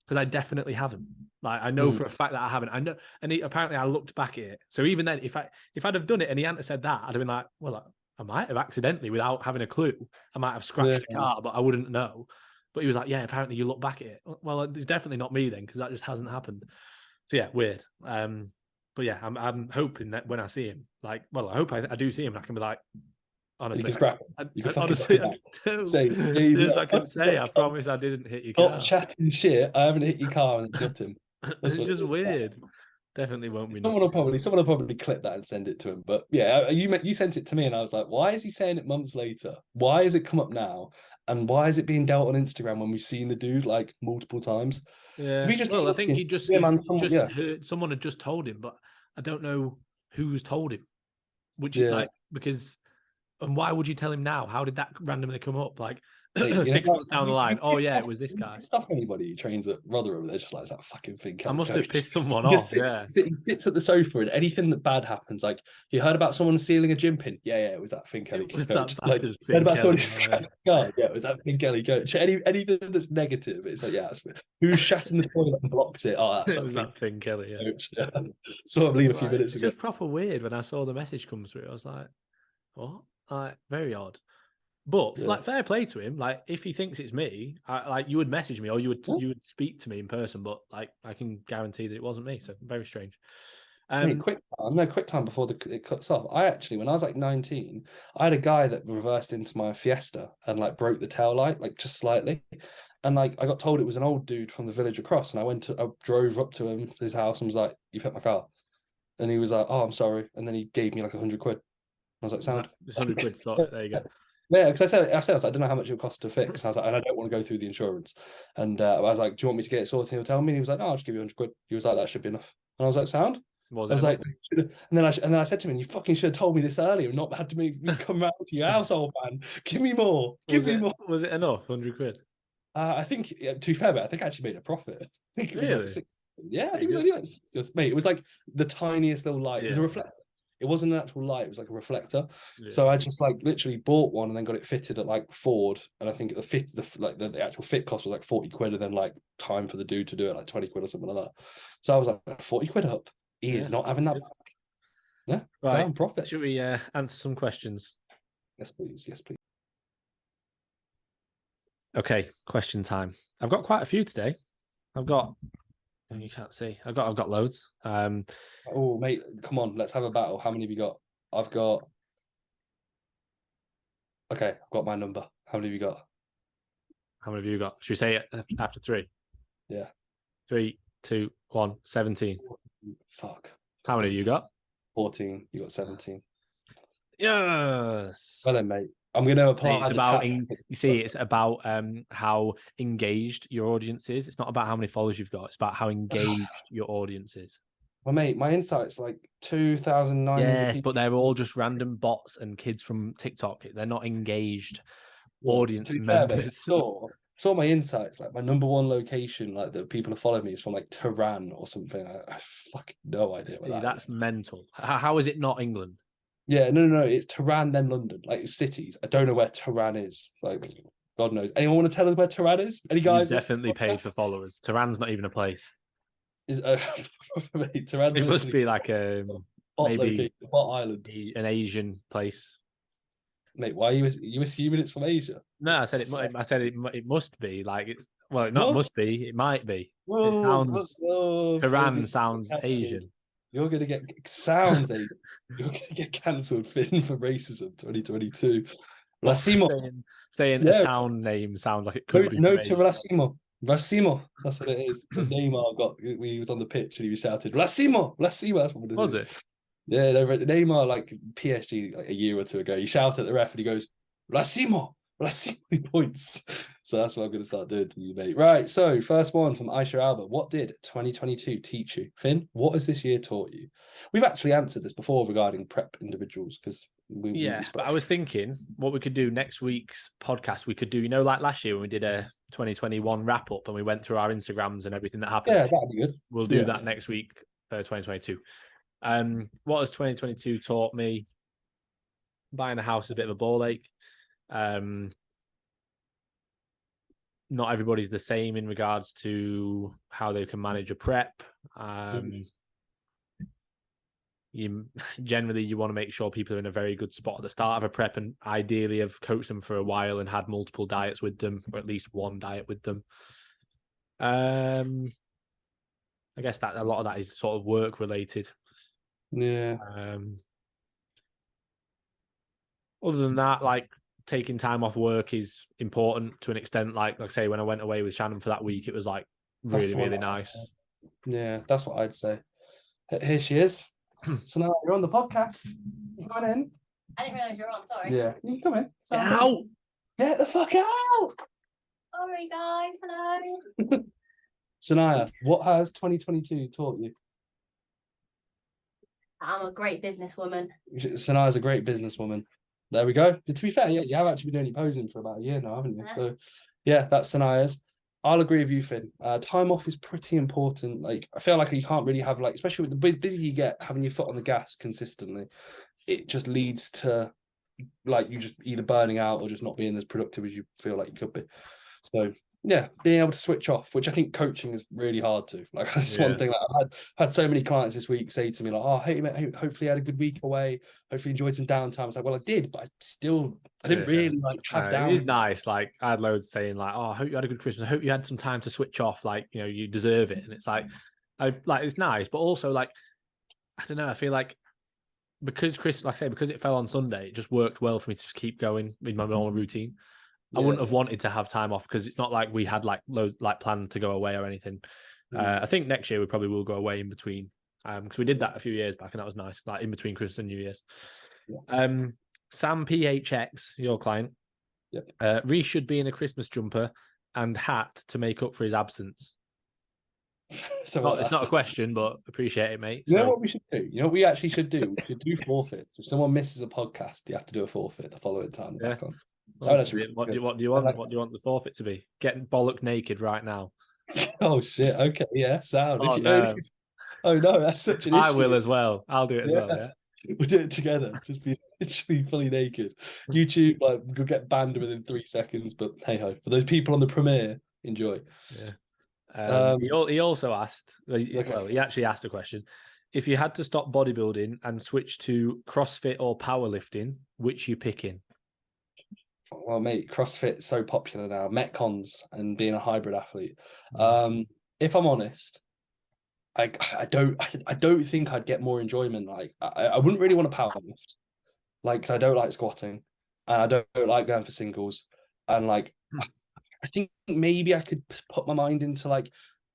because I definitely haven't. Like, I know for a fact that I haven't. I know, and apparently I looked back at it. So even then, if I'd have done it and he hadn't have said that, I'd have been like, well, I might have accidentally, without having a clue, I might have Yeah. scratched a car, but I wouldn't know. But he was like, yeah, apparently you look back at it. Well, it's definitely not me then, because that just hasn't happened. So yeah, weird. But yeah, I'm hoping that when I see him, like, well, I hope I do see him, and I can be like, You honestly, can scrap it. You can fucking honestly, scrap I it. do. Say, hey, Just I look, can say, I promise I didn't hit your stop car. chatting shit. I haven't hit your car and gut him. That's It's what it just is. weird. Definitely won't be Someone nuts. will probably clip that and send it to him. But yeah, you sent it to me, and I was like, why is he saying it months later? Why has it come up now? And why is it being dealt on Instagram when we've seen the dude like multiple times? If Yeah. he just Well, I think yeah, man, he just yeah, heard someone had just told him, but I don't know who's told him. Which is yeah. like, because, and why would you tell him now? How did that randomly come up? Like Mate, you know, 6 months down the line. Oh yeah, it was this you guy. stuff anybody who trains at Rotherham, they're just like, it's that fucking thing, I Kelly must have coach. pissed someone He just off. Yeah. he sits at the sofa and anything that bad happens, like you heard about someone stealing a gym pin. Yeah, it was that thing Kelly It was coach. that Like bastard you heard Finn about someone Kelly. who Oh, yeah. scratched the car. Yeah, it was that thing Kelly coach. Anything that's negative, it's like, yeah, who shat in the toilet and blocked it? Oh, that's It that was thing that Finn Kelly. Yeah. coach. Yeah. Saw him leave a few Like, minutes it's ago. just proper weird when I saw the message come through. I was like, what? Like, very odd. But Yeah. like, fair play to him. Like, if he thinks it's me, like, you would message me, or you would speak to me in person. But like, I can guarantee that it wasn't me. So very strange. Mate, quick time before it cuts off. I actually, when I was like 19, I had a guy that reversed into my Fiesta and like broke the tail light, like just slightly. And like I got told it was an old dude from the village across. And I drove up to his house and was like, "You've hit my car." And he was like, "Oh, I'm sorry." And then he gave me like 100 quid. I was like, Was that "Sound." just 100 quid slot? There you go. Yeah, because I was like, I don't know how much it'll cost to fix. And I was like, and I don't want to go through the insurance. And I was like, do you want me to get it sorted? He'll tell me. And he was like, no, I'll just give you 100 quid. He was like, that should be enough. And I was like, sound? Was I it was enough? like, and then I said to him, you fucking should have told me this earlier and not had to me come round to your house, old man. Give me more. Give me more. Was it enough? 100 quid? I think, yeah, to be fair, mate, I think I actually made a profit. I think it was like Really? six. Yeah, I Pretty think it was good. only like mate, it was like the tiniest little light. It was a Yeah. reflector. It wasn't an actual light, it was like a reflector. Yeah. So I just like literally bought one and then got it fitted at like Ford. And I think the actual fit cost was like 40 quid, and then like time for the dude to do it like 20 quid or something like that. So I was like, 40 quid up. He is Yeah. not having That's that good. back. Yeah. Right. Sound profit. Should we answer some questions? Yes, please. Yes, please. Okay, question time. I've got quite a few today. I've got, you can't see. I've got loads. Oh, mate, come on, let's have a battle. How many have you got? I've got Okay, I've got my number. How many have you got? How many have you got? Should we say it after three? Yeah. 3, 2, 1, 17. Fuck. How many have you got? 14. You got 17. Yes. Well then, mate, I'm going to apply It's the about, tactics. you see, it's about how engaged your audience is. It's not about how many followers you've got. It's about how engaged your audience is. Well, mate, my insight's like 2,900 Yes, people. but they're all just random bots and kids from TikTok. They're not engaged Yeah, audience to be fair, mate, members. saw my insights. Like my number one location, like that people have followed me is from like Tehran or something. I fucking no idea what See, that that's is. mental. How is it not England? Yeah, no. It's Tehran, then London. Like it's cities. I don't know where Tehran is. Like God knows. Anyone want to tell us where Tehran is? Any You guys? definitely pay for followers. Tehran's not even a place. Is mate, Tehran's It must literally be like hot maybe location, hot island. an Asian place. Mate, why are you assuming it's from Asia? No, I said it. I said it must be like it's. Well, it not What? must be. It might be. It Whoa, sounds. you're Tehran gonna sounds get cancelled. Asian. You're gonna get sounds Asian. You're gonna get cancelled, Finn, for racism 2022. What, for Racimo. saying a Yeah, town name sounds like it could be no from to Asia. Racimo. Racimo. That's what it is. When Neymar he was on the pitch and he was shouted, Racimo, Racimo. That's what it is. Was it? Yeah, Neymar, like PSG, like a year or two ago, he shouted at the ref and he goes, Racimo, Racimo, he points. So that's what I'm going to start doing to you, mate. Right, so first one from Aisha Alba. What did 2022 teach you? Finn, what has this year taught you? We've actually answered this before regarding prep individuals because we But spoke. I was thinking what we could do next week's podcast. We could do, like last year when we did a 2021 wrap up and we went through our Instagrams and everything that happened. Yeah, that'd be good. We'll do that next week for 2022. What has 2022 taught me? Buying a house is a bit of a ball ache. Not everybody's the same in regards to how they can manage a prep. You want to make sure people are in a very good spot at the start of a prep, and ideally have coached them for a while and had multiple diets with them, or at least one diet with them. I guess that a lot of that is sort of work related. Yeah. Other than that, like taking time off work is important to an extent. Like I say, when I went away with Shannon for that week, it was like really nice. Yeah, that's what I'd say. Here she is. So now you're on the podcast. You coming in? I didn't realise you were on, sorry. Yeah, you come in. Get out! Get the fuck out! Sorry, guys. Hello. Sanaya, what has 2022 taught you? I'm a great businesswoman. Sanaya's a great businesswoman. There we go. To be fair, yeah, you have actually been doing posing for about a year now, haven't you? Yeah. So, yeah, that's Sanaya's. I'll agree with you, Finn. Time off is pretty important. Like, I feel like you can't really have, like, especially with the busy you get, having your foot on the gas consistently, it just leads to, like, you just either burning out or just not being as productive as you feel like you could be. So, yeah, being able to switch off, which I think coaching is really hard to. Like, that's one thing that I've had so many clients this week say to me, like, oh, hey, mate, hopefully you had a good week away. Hopefully you enjoyed some downtime. I was like, well, I did, but I didn't really like have downtime. It is nice. Like, I had loads saying, like, oh, I hope you had a good Christmas. I hope you had some time to switch off. Like, you deserve it. And it's like, it's nice, but also, like, I don't know, I feel like because because it fell on Sunday, it just worked well for me to just keep going with my normal routine. I wouldn't have wanted to have time off because it's not like we had like loads like planned to go away or anything. I think next year we probably will go away in between because we did that a few years back and that was nice, like in between Christmas and New Year's. Sam PHX, your client, Reece should be in a Christmas jumper and hat to make up for his absence. So it's not a question, but appreciate it, mate. You know what we should do? You know what we actually should do? We should do forfeits. If someone misses a podcast, you have to do a forfeit the following time. Back on. What do you want? What do you want the forfeit to be? Getting bollock naked right now. Oh shit! Okay, yeah, sound. Oh no, that's such an issue. I will as well. I'll do it as well. Yeah, we'll do it together. Just be fully naked. YouTube, like, we'll get banned within 3 seconds. But hey ho, for those people on the premiere, enjoy. Yeah. He also asked. Well, he actually asked a question. If you had to stop bodybuilding and switch to CrossFit or powerlifting, which you picking? Well, mate, CrossFit's so popular now. Metcons and being a hybrid athlete. If I'm honest, I don't think I'd get more enjoyment. Like, I wouldn't really want to powerlift, like, because I don't like squatting and I don't like going for singles. And like, I think maybe I could put my mind into like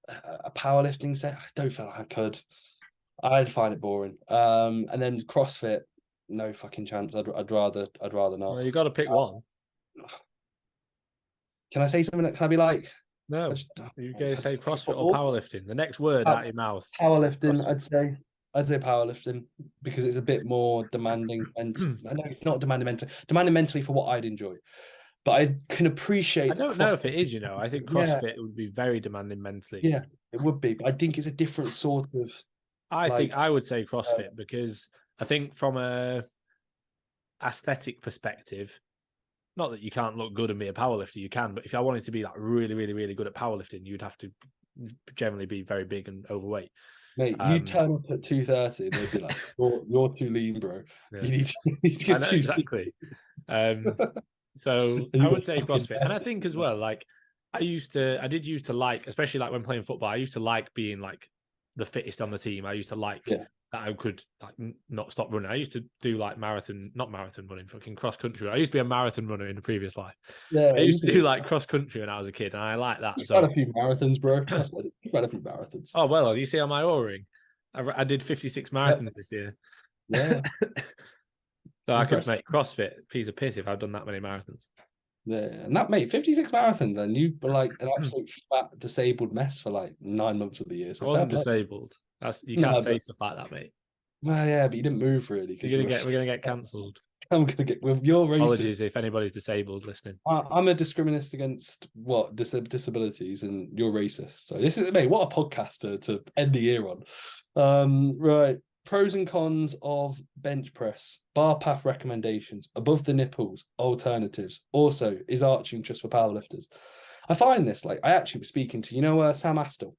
a powerlifting set. I don't feel like I could. I'd find it boring. And then CrossFit, no fucking chance. I'd rather not. Well, you got to pick one. Can I say something? Can I be like? No, you guys say CrossFit or powerlifting. The next word out of your mouth. Powerlifting, I'd say powerlifting because it's a bit more demanding, and I know it's not demanding mentally for what I'd enjoy. But I can appreciate. I don't know if it is. I think CrossFit would be very demanding mentally. Yeah, it would be. But I think it's a different sort of. I think I would say CrossFit because I think from a aesthetic perspective, not that you can't look good and be a powerlifter, you can. But if I wanted to be like really, really, really good at powerlifting, you'd have to generally be very big and overweight. Mate, you turn up at 2:30 and they'd be like, "You're too lean, bro. Yeah. You need to get too exactly." So I would say CrossFit, and I think as well, like I did used to like, especially like when playing football, I used to like being like the fittest on the team. I used to like that I could like not stop running. I used to do like not marathon running, fucking cross country. I used to be a marathon runner in the previous life. Yeah, I used to do like cross country when I was a kid, and I like that. You've had a few marathons, bro. You've had a few marathons. Oh well, you see on my O-ring, I did 56 marathons this year. Yeah. So I could make CrossFit a piece of piss if I'd done that many marathons. Yeah, and that, mate, 56 marathons, and you were like an absolute fat, disabled mess for like 9 months of the year. So I wasn't disabled. You can't say stuff like that, mate. Well, yeah, but you didn't move really. We're gonna get cancelled. I'm gonna get with your Apologies racist. if anybody's disabled listening. I'm a discriminist against what disabilities, and you're racist. So this is, mate, what a podcast to end the year on. Right. Pros and cons of bench press, bar path recommendations, above the nipples, alternatives. Also, is arching just for powerlifters? I find this, like, I actually was speaking to, Sam Astle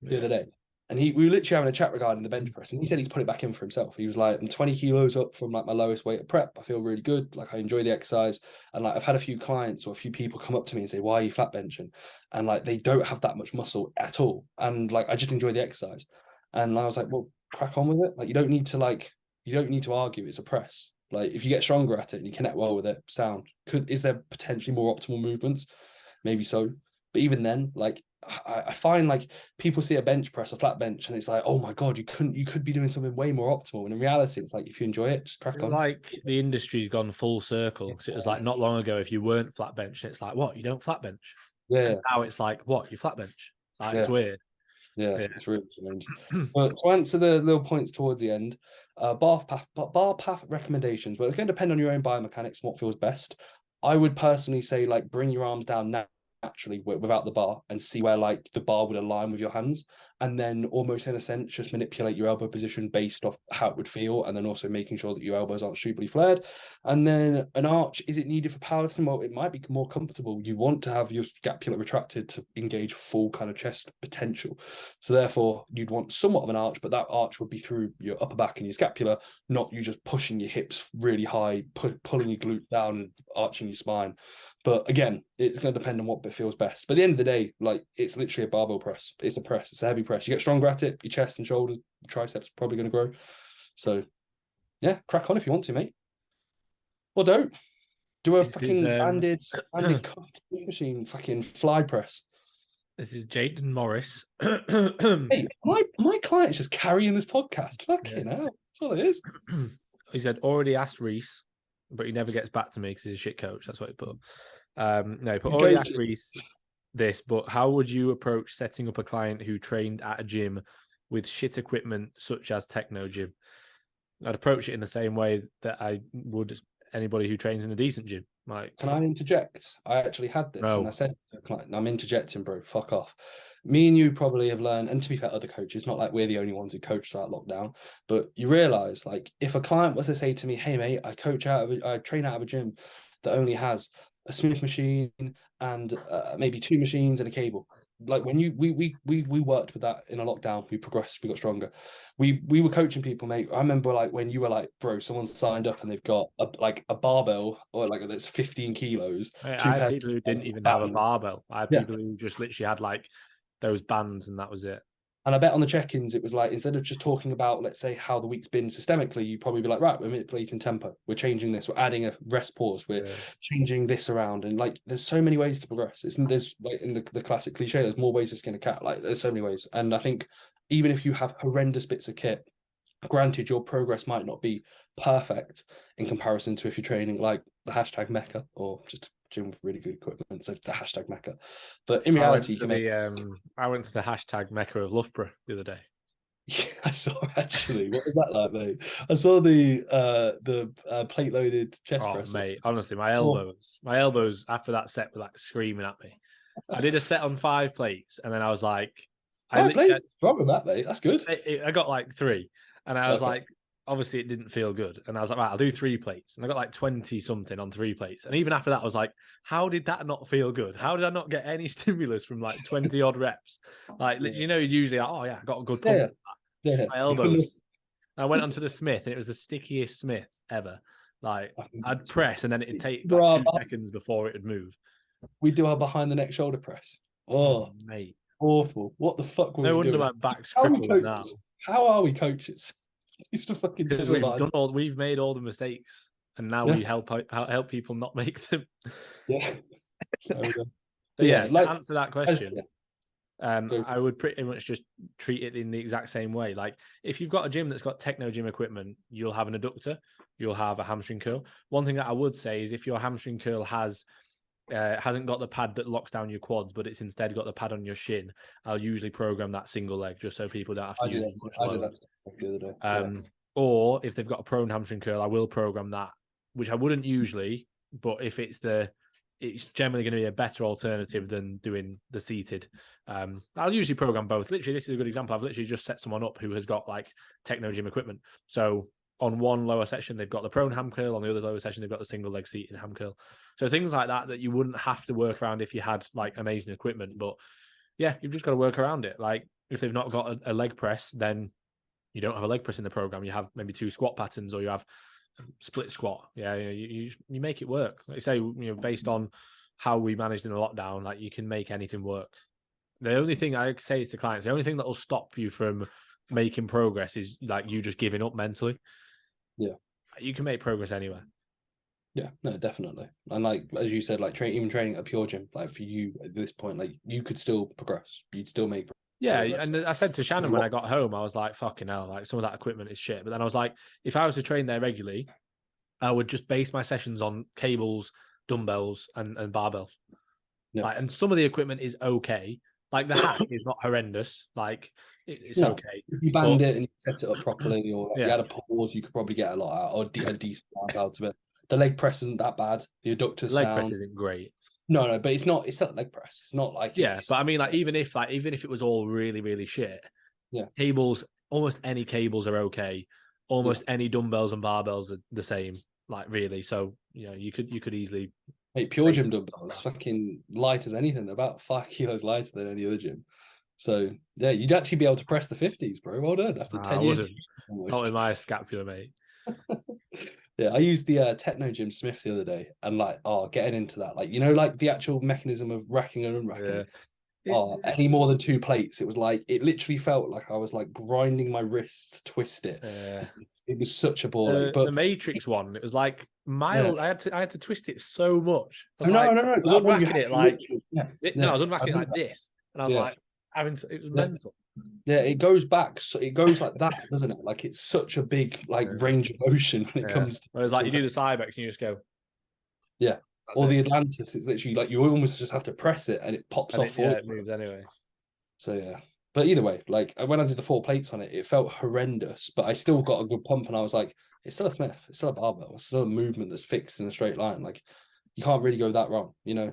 the other day, and we were literally having a chat regarding the bench press, and he said he's put it back in for himself. He was like, I'm 20 kilos up from like my lowest weight at prep. I feel really good. Like, I enjoy the exercise. And like, I've had a few clients or a few people come up to me and say, why are you flat benching? And like, they don't have that much muscle at all. And like, I just enjoy the exercise. And I was like, well, crack on with it. Like, you don't need to argue. It's a press. Like, if you get stronger at it and you connect well with it, sound. Is there potentially more optimal movements? Maybe so. But even then, like, I find like people see a bench press, a flat bench, and it's like, oh my god, you could be doing something way more optimal. And in reality, it's like, if you enjoy it, just crack on. Like the industry's gone full circle. So it was like not long ago, if you weren't flat bench, it's like, what, you don't flat bench? Yeah. And now it's like, what, you flat bench? Like, it's Yeah. weird. Yeah, it's really strange. But to answer the little points towards the end, bar path recommendations. Well, it's going to depend on your own biomechanics and what feels best. I would personally say, like, bring your arms down naturally without the bar and see where like the bar would align with your hands, and then almost in a sense just manipulate your elbow position based off how it would feel, and then also making sure that your elbows aren't stupidly flared. And then an arch, is it needed for powerlifting? Well, it might be more comfortable. You want to have your scapula retracted to engage full kind of chest potential, so therefore you'd want somewhat of an arch, but that arch would be through your upper back and your scapula, not you just pushing your hips really high, pulling your glutes down, arching your spine. But again, it's going to depend on what bit feels best. But at the end of the day, like, it's literally a barbell press. It's a press. It's a heavy press. You get stronger at it, your chest and shoulders, triceps probably going to grow. So, yeah, crack on if you want to, mate. Or don't. Do a This is fucking banded cuffed machine, fucking fly press. this is Jaden Morris. Hey, my client's just carrying this podcast. Fucking hell. That's all it is. He said, already asked Reece, but he never gets back to me because he's a shit coach. That's what he put. No, but already asked Reece this, but how would you approach setting up a client who trained at a gym with shit equipment such as Techno Gym? I'd approach it in the same way that I would anybody who trains in a decent gym. Like, can I interject? I actually had this, no. and I said to the client, I'm interjecting, bro. Fuck off. Me and you probably have learned, and to be fair, other coaches, not like we're the only ones who coach throughout lockdown, but you realize, like, if a client was to say to me, hey mate, I train out of a gym that only has a Smith machine and maybe two machines and a cable. Like, when we worked with that in a lockdown, we progressed, we got stronger. We were coaching people, mate. I remember like when you were like, bro, someone signed up and they've got a barbell or like that's 15 kilos. I had people who didn't even have a barbell. I had people who just literally had like those bands and that was it. And I bet on the check-ins, it was like, instead of just talking about, let's say, how the week's been systemically, you'd probably be like, right, we're manipulating tempo. We're changing this. We're adding a rest pause. We're changing this around. And like, there's so many ways to progress. There's like in the classic cliche, there's more ways to skin a cat. Like, there's so many ways. And I think even if you have horrendous bits of kit, granted, your progress might not be perfect in comparison to if you're training like the hashtag Mecca or just gym with really good equipment, so the hashtag Mecca. But in reality, you can make... I went to the hashtag Mecca of Loughborough the other day. Yeah, I saw actually. What was that like, mate? I saw the plate loaded chest press. Mate, honestly, my elbows after that set were like screaming at me. I did a set on 5 plates, and then I was like, plates, wrong with that, mate. That's good. I got like 3, and I was like, obviously it didn't feel good, and I was like, right, I'll do 3 plates, and I got like 20 something on 3 plates, and even after that, I was like, how did that not feel good? How did I not get any stimulus from like 20 odd reps? Like, you know, usually, like, oh yeah, I got a good pump. Yeah. My elbows. I went onto the Smith, and it was the stickiest Smith ever. Like, I'd press, and then it'd take like 2 seconds before it would move. We do our behind the neck shoulder press. Oh mate, awful! What the fuck were we doing? No wonder my back's crippled now. How are we coaches? Used to fucking because we've made all the mistakes, and now we help people not make them. Yeah. But yeah, to answer that question, I would pretty much just treat it in the exact same way. Like, if you've got a gym that's got Techno Gym equipment, you'll have an adductor, you'll have a hamstring curl. One thing that I would say is if your hamstring curl hasn't got the pad that locks down your quads, but it's instead got the pad on your shin, I'll usually program that single leg just so people don't have to use much load. Or if they've got a prone hamstring curl, I will program that which I wouldn't usually, but if it's generally going to be a better alternative than doing the seated. I'll usually program both. Literally, this is a good example. I've literally just set someone up who has got like techno gym equipment. So on one lower section, they've got the prone ham curl. On the other lower section, they've got the single leg seated ham curl. So things like that you wouldn't have to work around if you had like amazing equipment. But yeah, you've just got to work around it. Like if they've not got a leg press, then you don't have a leg press in the program. You have maybe 2 squat patterns, or you have split squat. Yeah, you make it work. Like you say, based on how we managed in the lockdown, like you can make anything work. The only thing I say to clients, the only thing that will stop you from making progress is like you just giving up mentally. Yeah, you can make progress anywhere. Yeah, no, definitely. And like as you said, like even training at a pure gym, like for you at this point, like you could still progress. You'd still make progress. And I said to Shannon when I got home, I was like, fucking hell, like some of that equipment is shit. But then I was like, if I was to train there regularly, I would just base my sessions on cables, dumbbells, and barbells. Yeah. Like, and some of the equipment is okay. Like the hack is not horrendous. Like it's okay. If you band it and you set it up properly, or like you Yeah. had a pause, you could probably get a lot out, or a decent amount out of it. The leg press isn't that bad. The adductors leg sound. press isn't great. No, but it's not leg press. It's not like but I mean, like even if it was all really, really shit, yeah, cables, almost any cables are okay. Almost any dumbbells and barbells are the same. Like really, so you could easily. Mate, pure gym dumbbells, it's fucking light as anything. They're about 5 kilos lighter than any other gym. So yeah, you'd actually be able to press the 50s, bro. Well done. After 10 years. Not with my scapula, mate. Yeah, I used the Techno Gym Smith the other day, and like, getting into that, like like the actual mechanism of racking and unracking. Yeah. Any more than 2 plates, it was like it literally felt like I was like grinding my wrist to twist it. It was such a ball. But the Matrix one, it was like mild. Yeah. I had to twist it so much. I was no. I was unracking it like no, I was unracking it like this, and I was like it was mental. Yeah, it goes back. So it goes like that, doesn't it? Like it's such a big range of motion when it comes to. Whereas like you do the Cybex and you just go. Yeah. Or the Atlantis, it's literally like you almost just have to press it and it pops off. It moves anyway. So yeah. But either way, like when I did the 4 plates on it, it felt horrendous, but I still got a good pump, and I was like, it's still a Smith, it's still a barbell, it's still a movement that's fixed in a straight line. Like you can't really go that wrong, Yeah.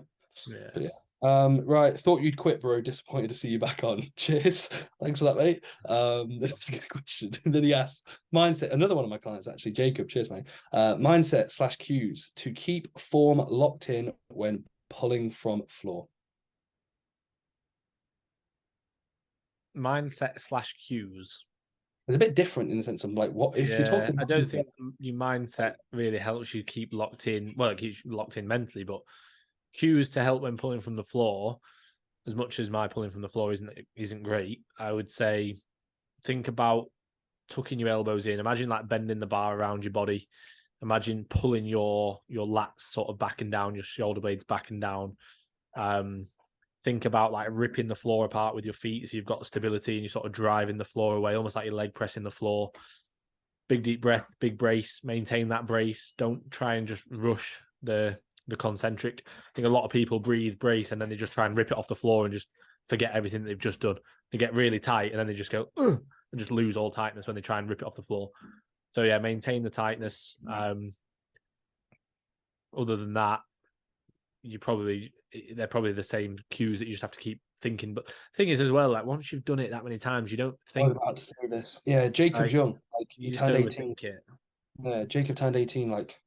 But yeah. Right. Thought you'd quit, bro. Disappointed to see you back on. Cheers. Thanks for that, mate. That's a good question. And then he asked, mindset. Another one of my clients, actually, Jacob. Cheers, mate. Mindset / cues to keep form locked in when pulling from floor. Mindset / cues. It's a bit different in the sense of like what if you're talking. I don't think your mindset really helps you keep locked in. Well, it keeps you locked in mentally, but cues to help when pulling from the floor, as much as my pulling from the floor isn't great, I would say think about tucking your elbows in. Imagine like bending the bar around your body. Imagine pulling your lats sort of back and down, your shoulder blades back and down. Think about like ripping the floor apart with your feet so you've got the stability and you're sort of driving the floor away, almost like your leg pressing the floor. Big deep breath, big brace, maintain that brace. Don't try and just rush the concentric. I think a lot of people breathe, brace, and then they just try and rip it off the floor and just forget everything that they've just done. They get really tight and then they just go and just lose all tightness when they try and rip it off the floor. So yeah, maintain the tightness. Other than that, they're probably the same cues that you just have to keep thinking. But the thing is as well, like once you've done it that many times, you don't think. I was about to say this. Yeah, Jacob's young. Like he turned 18. Yeah, Jacob turned 18 like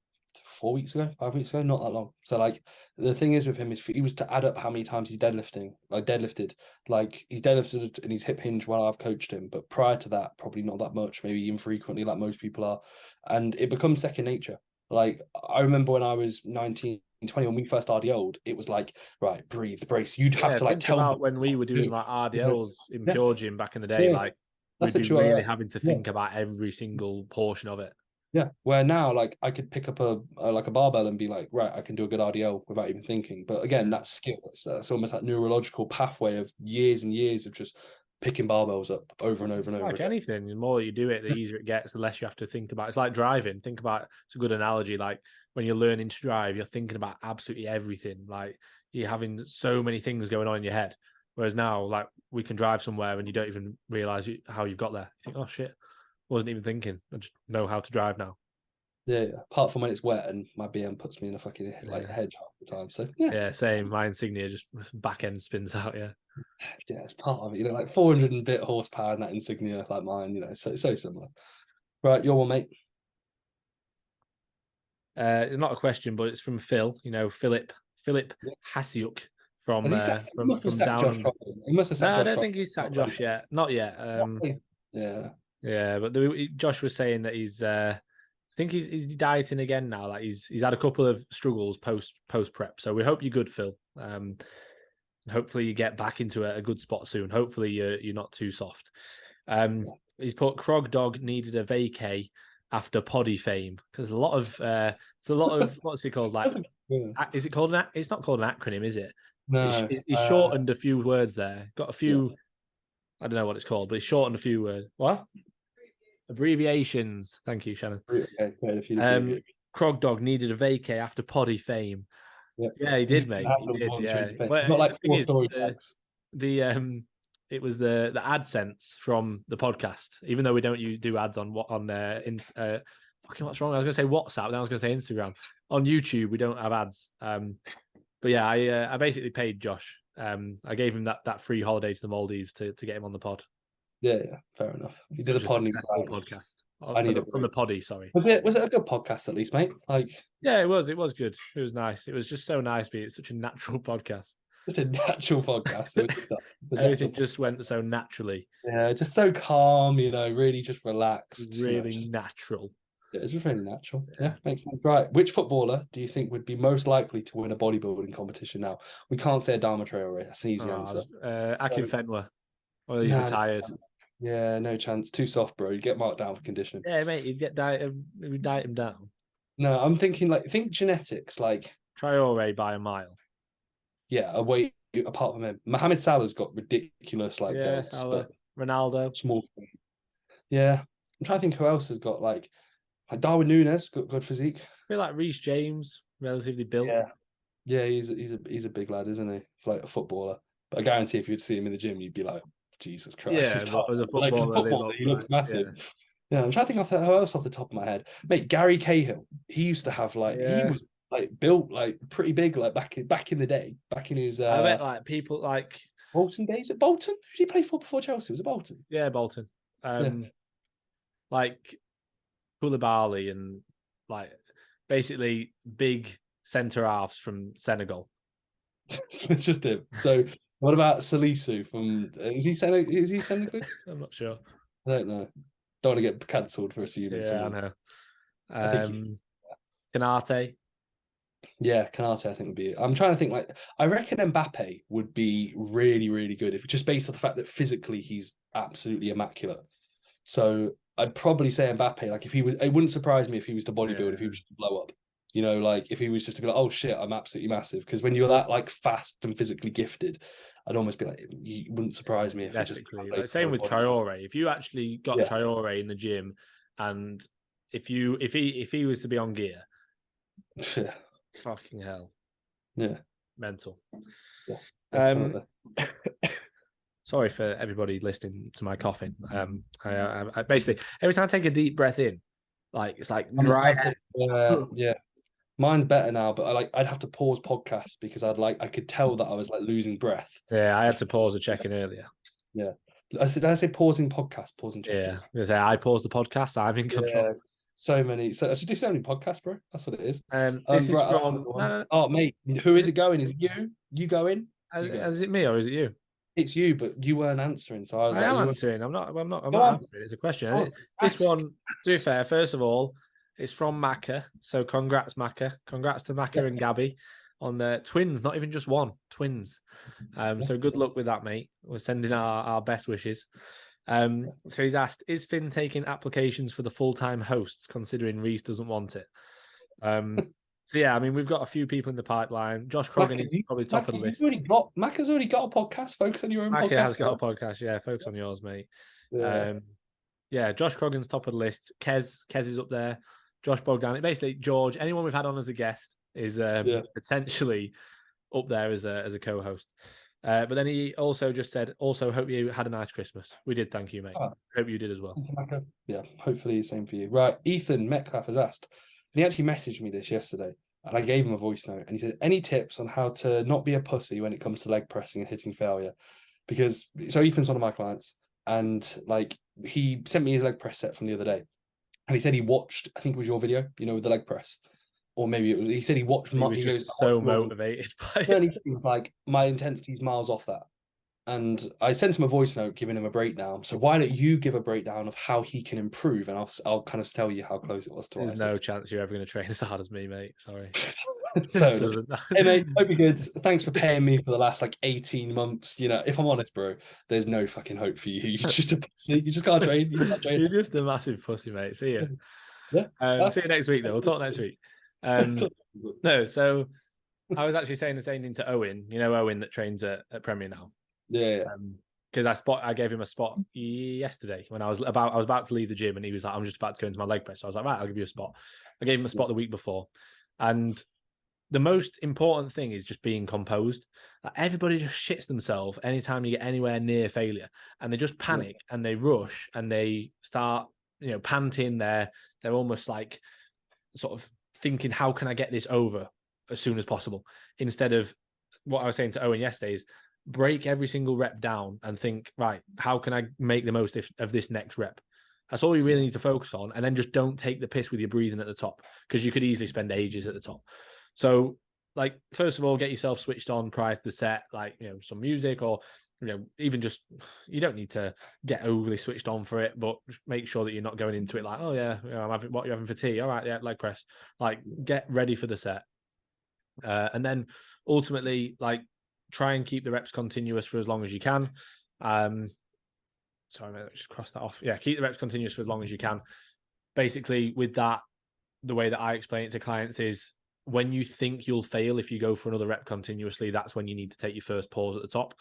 4 weeks ago, 5 weeks ago, not that long. So like the thing is with him, if he was to add up how many times he's deadlifted, he's deadlifted and he's hip hinge while I've coached him, but prior to that, probably not that much, maybe infrequently like most people are, and it becomes second nature. Like I remember when I was 19, 20, when we first RDL'd, it was like, right, breathe, brace. You'd have to like tell about when we were doing like RDLs in Pure Gym back in the day, like we'd be really having to think about every single portion of it. Yeah, where now like I could pick up a barbell and be like, right, I can do a good RDL without even thinking. But again, that's skill. That's almost that neurological pathway of years and years of just picking barbells up over and over and over. Like anything, the more you do it, the easier it gets, the less you have to think about. It's like driving. Think about it's a good analogy. Like when you're learning to drive, you're thinking about absolutely everything. Like you're having so many things going on in your head. Whereas now, like we can drive somewhere and you don't even realize how you've got there. You think, oh shit, wasn't even thinking. I just know how to drive now. Yeah. Apart from when it's wet and my BM puts me in a fucking like hedge half the time. So yeah. Yeah, same. My Insignia just back end spins out. Yeah. Yeah, it's part of it. You know, like 400 and bit horsepower in that Insignia, like mine. You know, so similar. Right, your one, mate. It's not a question, but it's from Phil. You know, Philip Yeah. Hasiuk Has he sacked? He must have from sacked down Josh under. Crowley. He must have No, sacked I Josh don't Crowley. think he's sacked Not Josh played. yet. Not yet. Yeah. Yeah, but Josh was saying that he's. I think he's dieting again now. Like he's had a couple of struggles post prep. So we hope you're good, Phil. And hopefully you get back into a good spot soon. Hopefully you're not too soft. He's put Krog Dog needed a vacay after poddy fame because it's a lot of what's it called? Like, Yeah. is it called an? It's not called an acronym, is it? No. It's shortened a few words there. Got a few. Yeah. I don't know what it's called, but it's shortened a few words. What? Abbreviations. Thank you, Shannon. Krog Dog needed a vacay after poddy fame. Yeah, he did, mate. He did. Yeah, but Got like the thing 4 is, story tags. it was the AdSense from the podcast. Even though we don't do ads on fucking what's wrong? I was going to say WhatsApp, then I was going to say Instagram. On YouTube, we don't have ads. But yeah, I basically paid Josh. I gave him that free holiday to the Maldives to get him on the pod. Yeah, fair enough. You did a Such pod successful podcast. I need from the poddy, sorry. Was it a good podcast at least, mate? Like, yeah, it was good. It was nice. It was just so nice being such a natural podcast. just a natural podcast. Everything just went so naturally. Yeah, just so calm, you know, really just relaxed. Really natural. Yeah, it's just really natural. Yeah, makes sense. Right. Which footballer do you think would be most likely to win a bodybuilding competition now? We can't say Adama Traore. That's an easy answer. Akin Fenwa. Well, he's retired. Yeah, no chance. Too soft, bro. You get marked down for condition. Yeah, mate, you'd diet him down. No, I'm thinking think genetics, like Traore by a mile. Yeah, away apart from him. Mohamed Salah's got ridiculous delts, Salah, but Ronaldo. Small. Yeah. I'm trying to think who else has got like Darwin Núñez, got good physique. I feel like Reece James, relatively built. Yeah, he's a big lad, isn't he? Like a footballer. But I guarantee if you'd see him in the gym, you'd be like, Jesus Christ. Yeah, but as a footballer, he looks massive. Yeah, I'm trying to think of who else off the top of my head. Mate, Gary Cahill. He used to have he was built pretty big back in the day. Back in his I bet people like Bolton days. At Bolton? Who did he play for before Chelsea? Was it Bolton? Yeah, Bolton. Like Koulibaly and basically big centre halves from Senegal. It's just him. So what about Salisu from is he Senegal? I'm not sure. I don't know. Don't want to get cancelled for assuming. Yeah, I know. Kanate. Yeah, Kanate, I think would be. I'm trying to think. I reckon Mbappe would be really, really good if just based on the fact that physically he's absolutely immaculate. So I'd probably say Mbappe. If he was, it wouldn't surprise me if he was to bodybuild. If he was to blow up, you know, if he was just to be like, oh shit, I'm absolutely massive. Because when you're that fast and physically gifted, I'd almost be like, you wouldn't surprise me if just same with Traore. If you actually got Traore in the gym, and if he was to be on gear, fucking hell, mental. Yeah, sorry for everybody listening to my coughing. I basically every time I take a deep breath in, it's like dry. Yeah. Mine's better now, but I'd have to pause podcasts because I could tell that I was losing breath. Yeah, I had to pause a check-in earlier. Yeah. Did I say pausing podcast? Pausing check-ins? Yeah. I paused the podcast. I'm in control. Yeah, so many. So I should do so many podcasts, bro. That's what it is. This is from. No. Oh, mate, who is it going? Is it you? You going? Is it me or is it you? It's you, but you weren't answering. So I am answering. I'm not answering. It's a question. This one, to be fair, first of all, it's from Macca. So congrats, Macca. Congrats to Macca and Gabby on the twins, not even just one, twins. So good luck with that, mate. We're sending our best wishes. So he's asked, is Finn taking applications for the full-time hosts, considering Reece doesn't want it? So yeah, I mean, we've got a few people in the pipeline. Josh Croggan is probably top of the list. Macca's already got a podcast. Focus on your own podcast. Macca has got a podcast. Yeah, focus on yours, mate. Yeah. Josh Croggan's top of the list. Kez is up there. Josh Bogdan. Basically, George. Anyone we've had on as a guest is potentially up there as a co-host. But then he also just said, also hope you had a nice Christmas. We did, thank you, mate. Hope you did as well. Yeah, hopefully the same for you. Right, Ethan Metcalf has asked, he actually messaged me this yesterday, and I gave him a voice note, and he said, "Any tips on how to not be a pussy when it comes to leg pressing and hitting failure?" Because so Ethan's one of my clients, and like he sent me his leg press set from the other day, and he said he watched, I think it was your video, with the leg press, or maybe he said he watched. He was He goes, just so motivated by no, it. and he was like, my intensity's miles off that. And I sent him a voice note giving him a breakdown. So why don't you give a breakdown of how he can improve, and I'll kind of tell you how close it was to what There's I no said. chance you're ever going to train as hard as me, mate. Sorry. Fair It enough. doesn't. Hey mate, hope you're good. Thanks for paying me for the last like 18 months. If I'm honest, bro, there's no fucking hope for you. You're just a pussy. You just can't train. You can't train. You're just a massive pussy, mate. See you. Yeah. See you next week, though. We'll talk next week. No, so I was actually saying the same thing to Owen. You know Owen that trains at Premier now. Yeah. Because I gave him a spot yesterday when I was about to leave the gym, and he was like, "I'm just about to go into my leg press." So I was like, "Right, I'll give you a spot." I gave him a spot the week before, and the most important thing is just being composed. Like, everybody just shits themselves anytime you get anywhere near failure, and they just panic and they rush and they start, panting. They're almost like sort of thinking, "How can I get this over as soon as possible?" Instead of what I was saying to Owen yesterday is break every single rep down and think, right, how can I make the most of this next rep? That's all you really need to focus on. And then just don't take the piss with your breathing at the top, because you could easily spend ages at the top. So, like, first of all, get yourself switched on prior to the set, like, some music, or, even just, you don't need to get overly switched on for it, but just make sure that you're not going into it like, oh yeah, I'm having, what you're having for tea? All right, yeah, leg press. Like, get ready for the set. And then ultimately, like, try and keep the reps continuous for as long as you can. Sorry, mate, just cross that off. Yeah, keep the reps continuous for as long as you can. Basically, with that, the way that I explain it to clients is, when you think you'll fail if you go for another rep continuously, that's when you need to take your first pause at the top.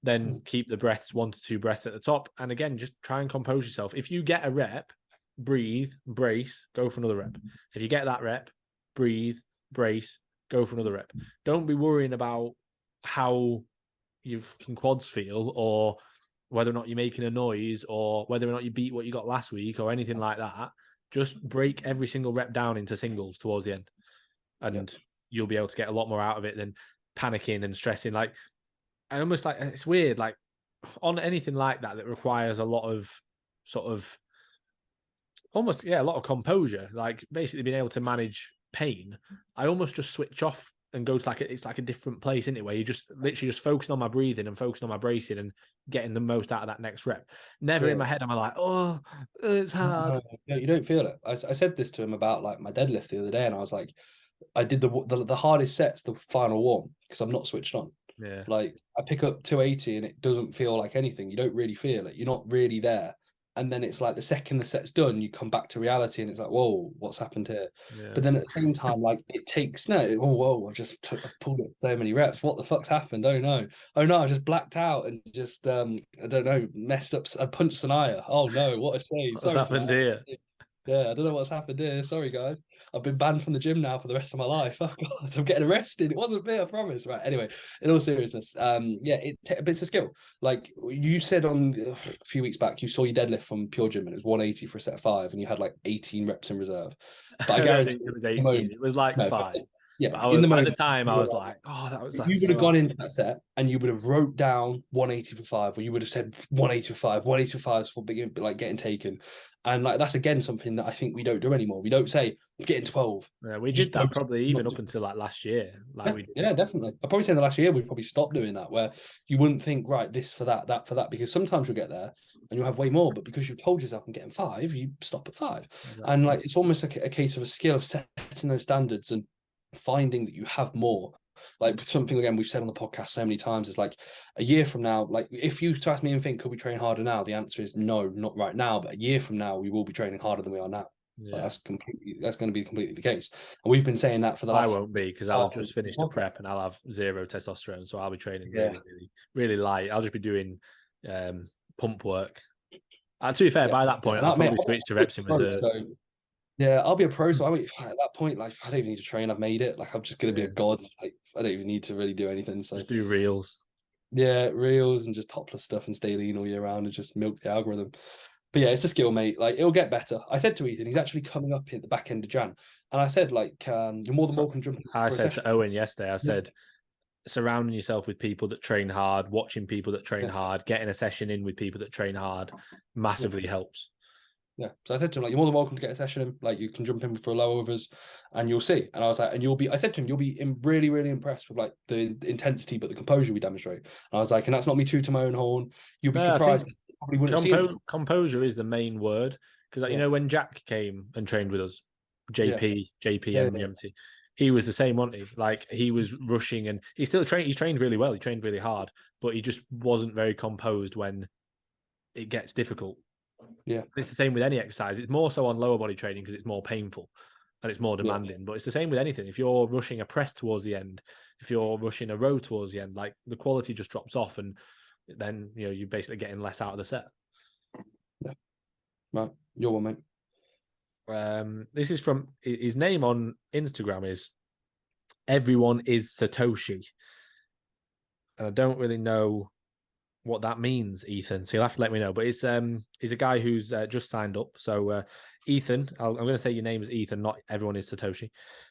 Then keep the breaths, 1 to 2 breaths at the top. And again, just try and compose yourself. If you get a rep, breathe, brace, go for another rep. If you get that rep, breathe, brace, go for another rep. Don't be worrying about how your quads feel, or whether or not you're making a noise, or whether or not you beat what you got last week, or anything like that. Just break every single rep down into singles towards the end, and you'll be able to get a lot more out of it than panicking and stressing. Like, I almost, like, it's weird, like, on anything like that requires a lot of sort of almost, a lot of composure, like basically being able to manage pain. I almost just switch off and go to it's like a different place, isn't it? Where you just literally just focusing on my breathing and focusing on my bracing and getting the most out of that next rep. Never in my head am I like, oh, it's hard. No, you don't feel it. I said this to him about like my deadlift the other day, and I was like, I did the hardest sets, the final one, because I'm not switched on. Yeah. Like, I pick up 280 and it doesn't feel like anything. You don't really feel it. You're not really there. And then it's like the second the set's done, you come back to reality and it's like, whoa, what's happened here? Yeah. But then at the same time, like, it takes I've pulled it so many reps. What the fuck's happened? Oh no, I just blacked out and just I don't know, messed up. I punched Sanaya. Oh no, what a shame. What's Sorry, happened Sanaya. here? Yeah, I don't know what's happened here. Sorry, guys. I've been banned from the gym now for the rest of my life. Oh God, I'm getting arrested. It wasn't me, I promise. Right. Anyway, in all seriousness, but it's a skill. Like you said on a few weeks back, you saw your deadlift from Pure Gym and it was 180 for a set of 5, and you had like 18 reps in reserve. But I I don't guarantee think it was 18. It was like no, 5. yeah, But in the at the moment, time, I was like, oh, that was if like you would have so gone hard. into that set and you would have wrote down 180 for 5, or you would have said 180 for 5, 180 for 5 for big, like getting taken. And like that's again something that I think we don't do anymore. We don't say I'm getting 12. Yeah, we You did just that don't. probably even up until like last year. Like we Yeah, definitely. I'd probably say in the last year we've probably stopped doing that, where you wouldn't think, right, this for that for that, because sometimes you'll get there and you'll have way more, but because you've told yourself I'm getting 5, you stop at 5. Exactly. And like it's almost like a case of a skill of setting those standards and finding that you have more. Like something again we've said on the podcast so many times is like, a year from now, like if you ask me and think, could we train harder now? The answer is no, not right now. But a year from now, we will be training harder than we are now. Like, Yeah. that's going to be completely the case. And we've been saying that for the I last. won't be, because I'll have just finished a prep and I'll have 0 testosterone. So I'll be training really light. I'll just be doing pump work. To be fair, by that point, I'll probably switch to reps in reserve. So, yeah, I'll be a pro. So at that point, like, I don't even need to train. I've made it. Like, I'm just going to be a god. Like, I don't even need to really do anything. So just do reels. Yeah, reels and just topless stuff and stay lean all year round and just milk the algorithm. But yeah, it's a skill, mate. Like it'll get better. I said to Ethan, he's actually coming up at the back end of Jan, and I said like, you're more than So welcome to jump in I for a said session. to Owen yesterday, I Yeah, said, surrounding yourself with people that train hard, watching people that train yeah, hard, getting a session in with people that train hard yeah. massively helps. Yeah. So I said to him, like, you're more than welcome to get a session in. Like, you can jump in for a low with us and you'll see. And I was like, and you'll be, I said to him, you'll be really, really impressed with like the intensity, but the composure we demonstrate. And I was like, and that's not me tooting my own horn. You'll be No, I surprised. think You probably wouldn't have seen it. composure is the main word. Because like, you Yeah. know, when Jack came and trained with us, Yeah. JP, Yeah. MGMT, he was the same, wasn't he? Like he was rushing and he still trained, he trained really well, he trained really hard, but he just wasn't very composed when it gets difficult. Yeah. It's the same with any exercise. It's more so on lower body training because it's more painful and it's more Yeah. demanding. But it's the same with anything. If you're rushing a press towards the end, if you're rushing a row towards the end, like the quality just drops off, and then you're basically getting less out of the set. Yeah. Right. Your one, mate. This is from his name on Instagram is Everyone is Satoshi, and I don't really know what that means, Ethan. So you'll have to let me know. But it's he's a guy who's just signed up. So Ethan, I'm going to say your name is Ethan, not Everyone is Satoshi.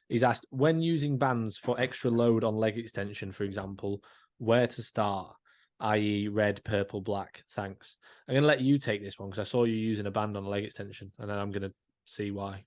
He's asked, when using bands for extra load on leg extension, for example, where to start, i.e. red, purple, black. Thanks. I'm going to let you take this one because I saw you using a band on a leg extension, and then I'm going to see why.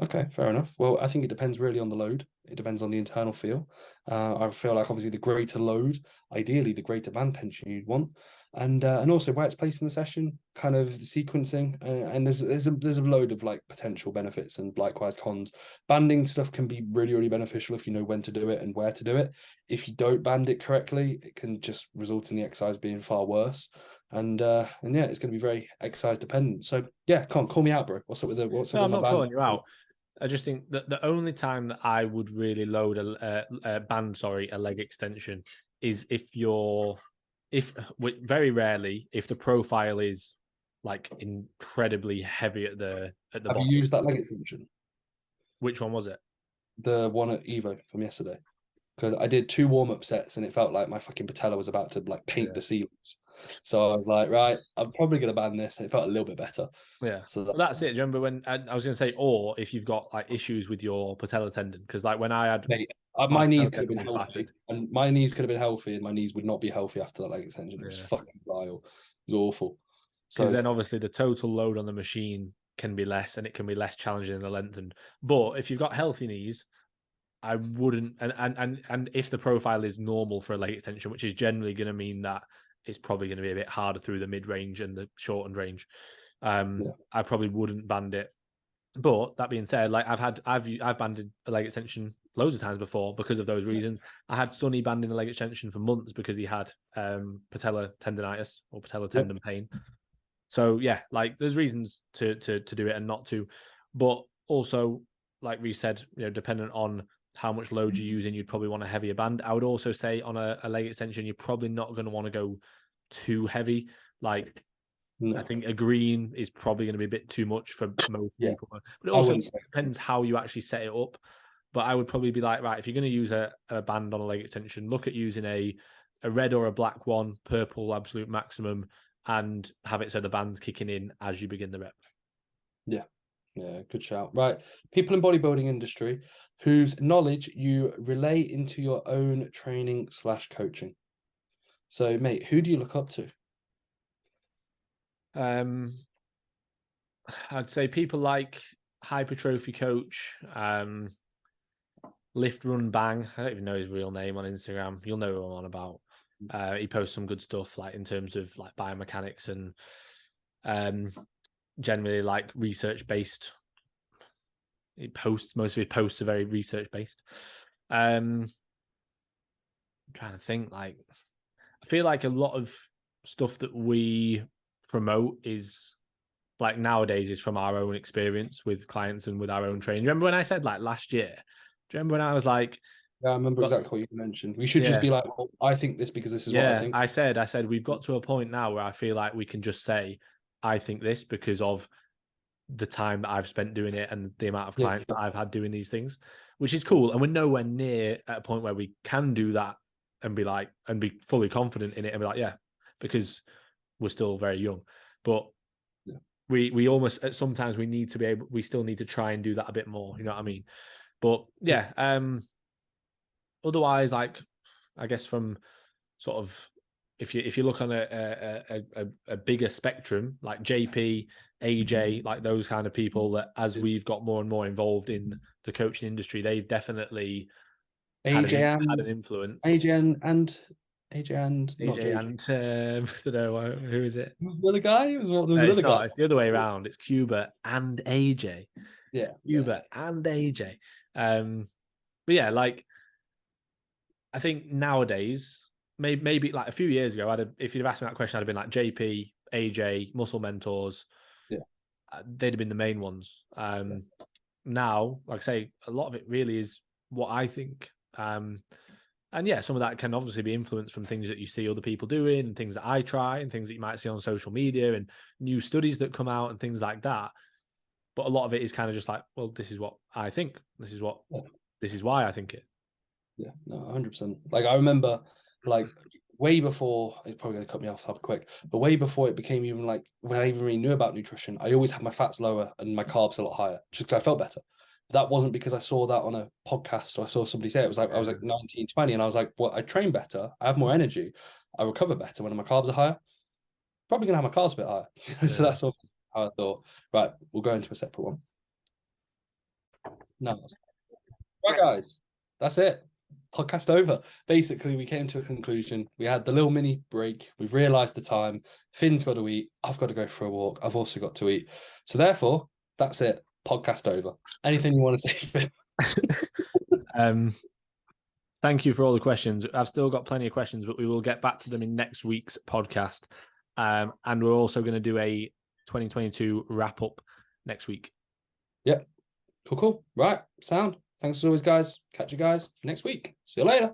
Okay, fair enough. Well, I think it depends really on the load. It depends on the internal feel. I feel like obviously the greater load, ideally the greater band tension you'd want, and also where it's placed in the session, kind of the sequencing, and there's a load of like potential benefits and likewise cons. Banding stuff can be really really beneficial if you know when to do it and where to do it. If you don't band it correctly, it can just result in the exercise being far worse. And yeah, it's going to be very exercise dependent. So yeah, call me out, bro. What's up with No, I'm my not band? calling you out. I just think that the only time that I would really load a band, a leg extension, is if very rarely, if the profile is like incredibly heavy at the Have you bottom. used that leg extension? Which one was it? The one at Evo from yesterday. Because I did 2 warm-up sets and it felt like my fucking patella was about to like paint the ceilings. So I was like, right, I'm probably gonna ban this, and it felt a little bit better. Yeah. So Well, that's it. Do you remember when I was going to say, or if you've got like issues with your patella tendon, because like when I had mate, my my knees patella could have tendon been was healthy, battered. and my knees could have been healthy, and my knees would not be healthy after that leg extension. It was Yeah. fucking vile. It was awful. Because So then obviously the total load on the machine can be less and it can be less challenging in the lengthen. But if you've got healthy knees, I wouldn't, and if the profile is normal for a leg extension, which is generally going to mean that it's probably going to be a bit harder through the mid range and the shortened range, yeah. I probably wouldn't band it. But that being said, like I've banded a leg extension loads of times before because of those reasons. I had Sonny banding a leg extension for months because he had patella tendonitis or patella tendon pain. So yeah, like there's reasons to do it and not to, but also like Reece said, dependent on how much load you're using, you'd probably want a heavier band. I would also say on a leg extension, you're probably not going to want to go too heavy. Like I think a green is probably going to be a bit too much for most people, but it also depends how you actually set it up. But I would probably be like, right, if you're going to use a band on a leg extension, look at using a red or a black one, purple absolute maximum, and have it so the band's kicking in as you begin the rep. Yeah. Yeah, good shout. Right. People in bodybuilding industry whose knowledge you relay into your own training/coaching. So, mate, who do you look up to? I'd say people like Hypertrophy Coach, Lift Run Bang. I don't even know his real name on Instagram. You'll know who I'm on about. He posts some good stuff, like in terms of like biomechanics and generally like research based. Most of his posts are very research based. I'm trying to think. Like, I feel like a lot of stuff that we promote is like nowadays is from our own experience with clients and with our own training. Remember when I said like last year? Do you remember when I was like, yeah, I remember exactly what you mentioned. We should just be like, well, I think this because this is what I think. I said we've got to a point now where I feel like we can just say, I think this because of the time that I've spent doing it and the amount of clients that I've had doing these things, which is cool. And we're nowhere near at a point where we can do that and be like, and be fully confident in it and be like, yeah, because we're still very young. But we almost sometimes we still need to try and do that a bit more. You know what I mean? But yeah, otherwise, like I guess from sort of if you look on a bigger spectrum, like JP, AJ, like those kind of people that as we've got more and more involved in the coaching industry, they've definitely had AJ an and influence. AJ and not AJ JJ. and I don't know who is it? Who's the other guy? There was It's another guy. not. It's the other way around. It's Cuba and AJ. Yeah. Cuba and AJ. But yeah, like I think nowadays, maybe like a few years ago, if you'd have asked me that question, I'd have been like JP, AJ, Muscle Mentors. Yeah. They'd have been the main ones. Now, like I say, a lot of it really is what I think. And yeah, some of that can obviously be influenced from things that you see other people doing and things that I try and things that you might see on social media and new studies that come out and things like that. But a lot of it is kind of just like, well, this is what I think. This is why I think it. Yeah, no, 100%. Like I remember, like way before, it's probably going to cut me off quick, but way before it became even like when I even really knew about nutrition, I always had my fats lower and my carbs a lot higher, just because I felt better. But that wasn't because I saw that on a podcast or I saw somebody say it. It was like I was like 19, 20, and I was like, well, I train better, I have more energy, I recover better when my carbs are higher. Probably gonna have my carbs a bit higher. So that's all how I thought. Right, we'll go into a separate one. No. Right, guys, that's it. Podcast over. Basically, we came to a conclusion. We had the little mini break. We've realised the time. Finn's got to eat. I've got to go for a walk. I've also got to eat. So therefore, that's it. Podcast over. Anything you want to say, Finn? Thank you for all the questions. I've still got plenty of questions, but we will get back to them in next week's podcast. And we're also going to do a 2022 wrap up next week. Yep. Cool. Right. Sound. Thanks as always, guys. Catch you guys next week. See you later.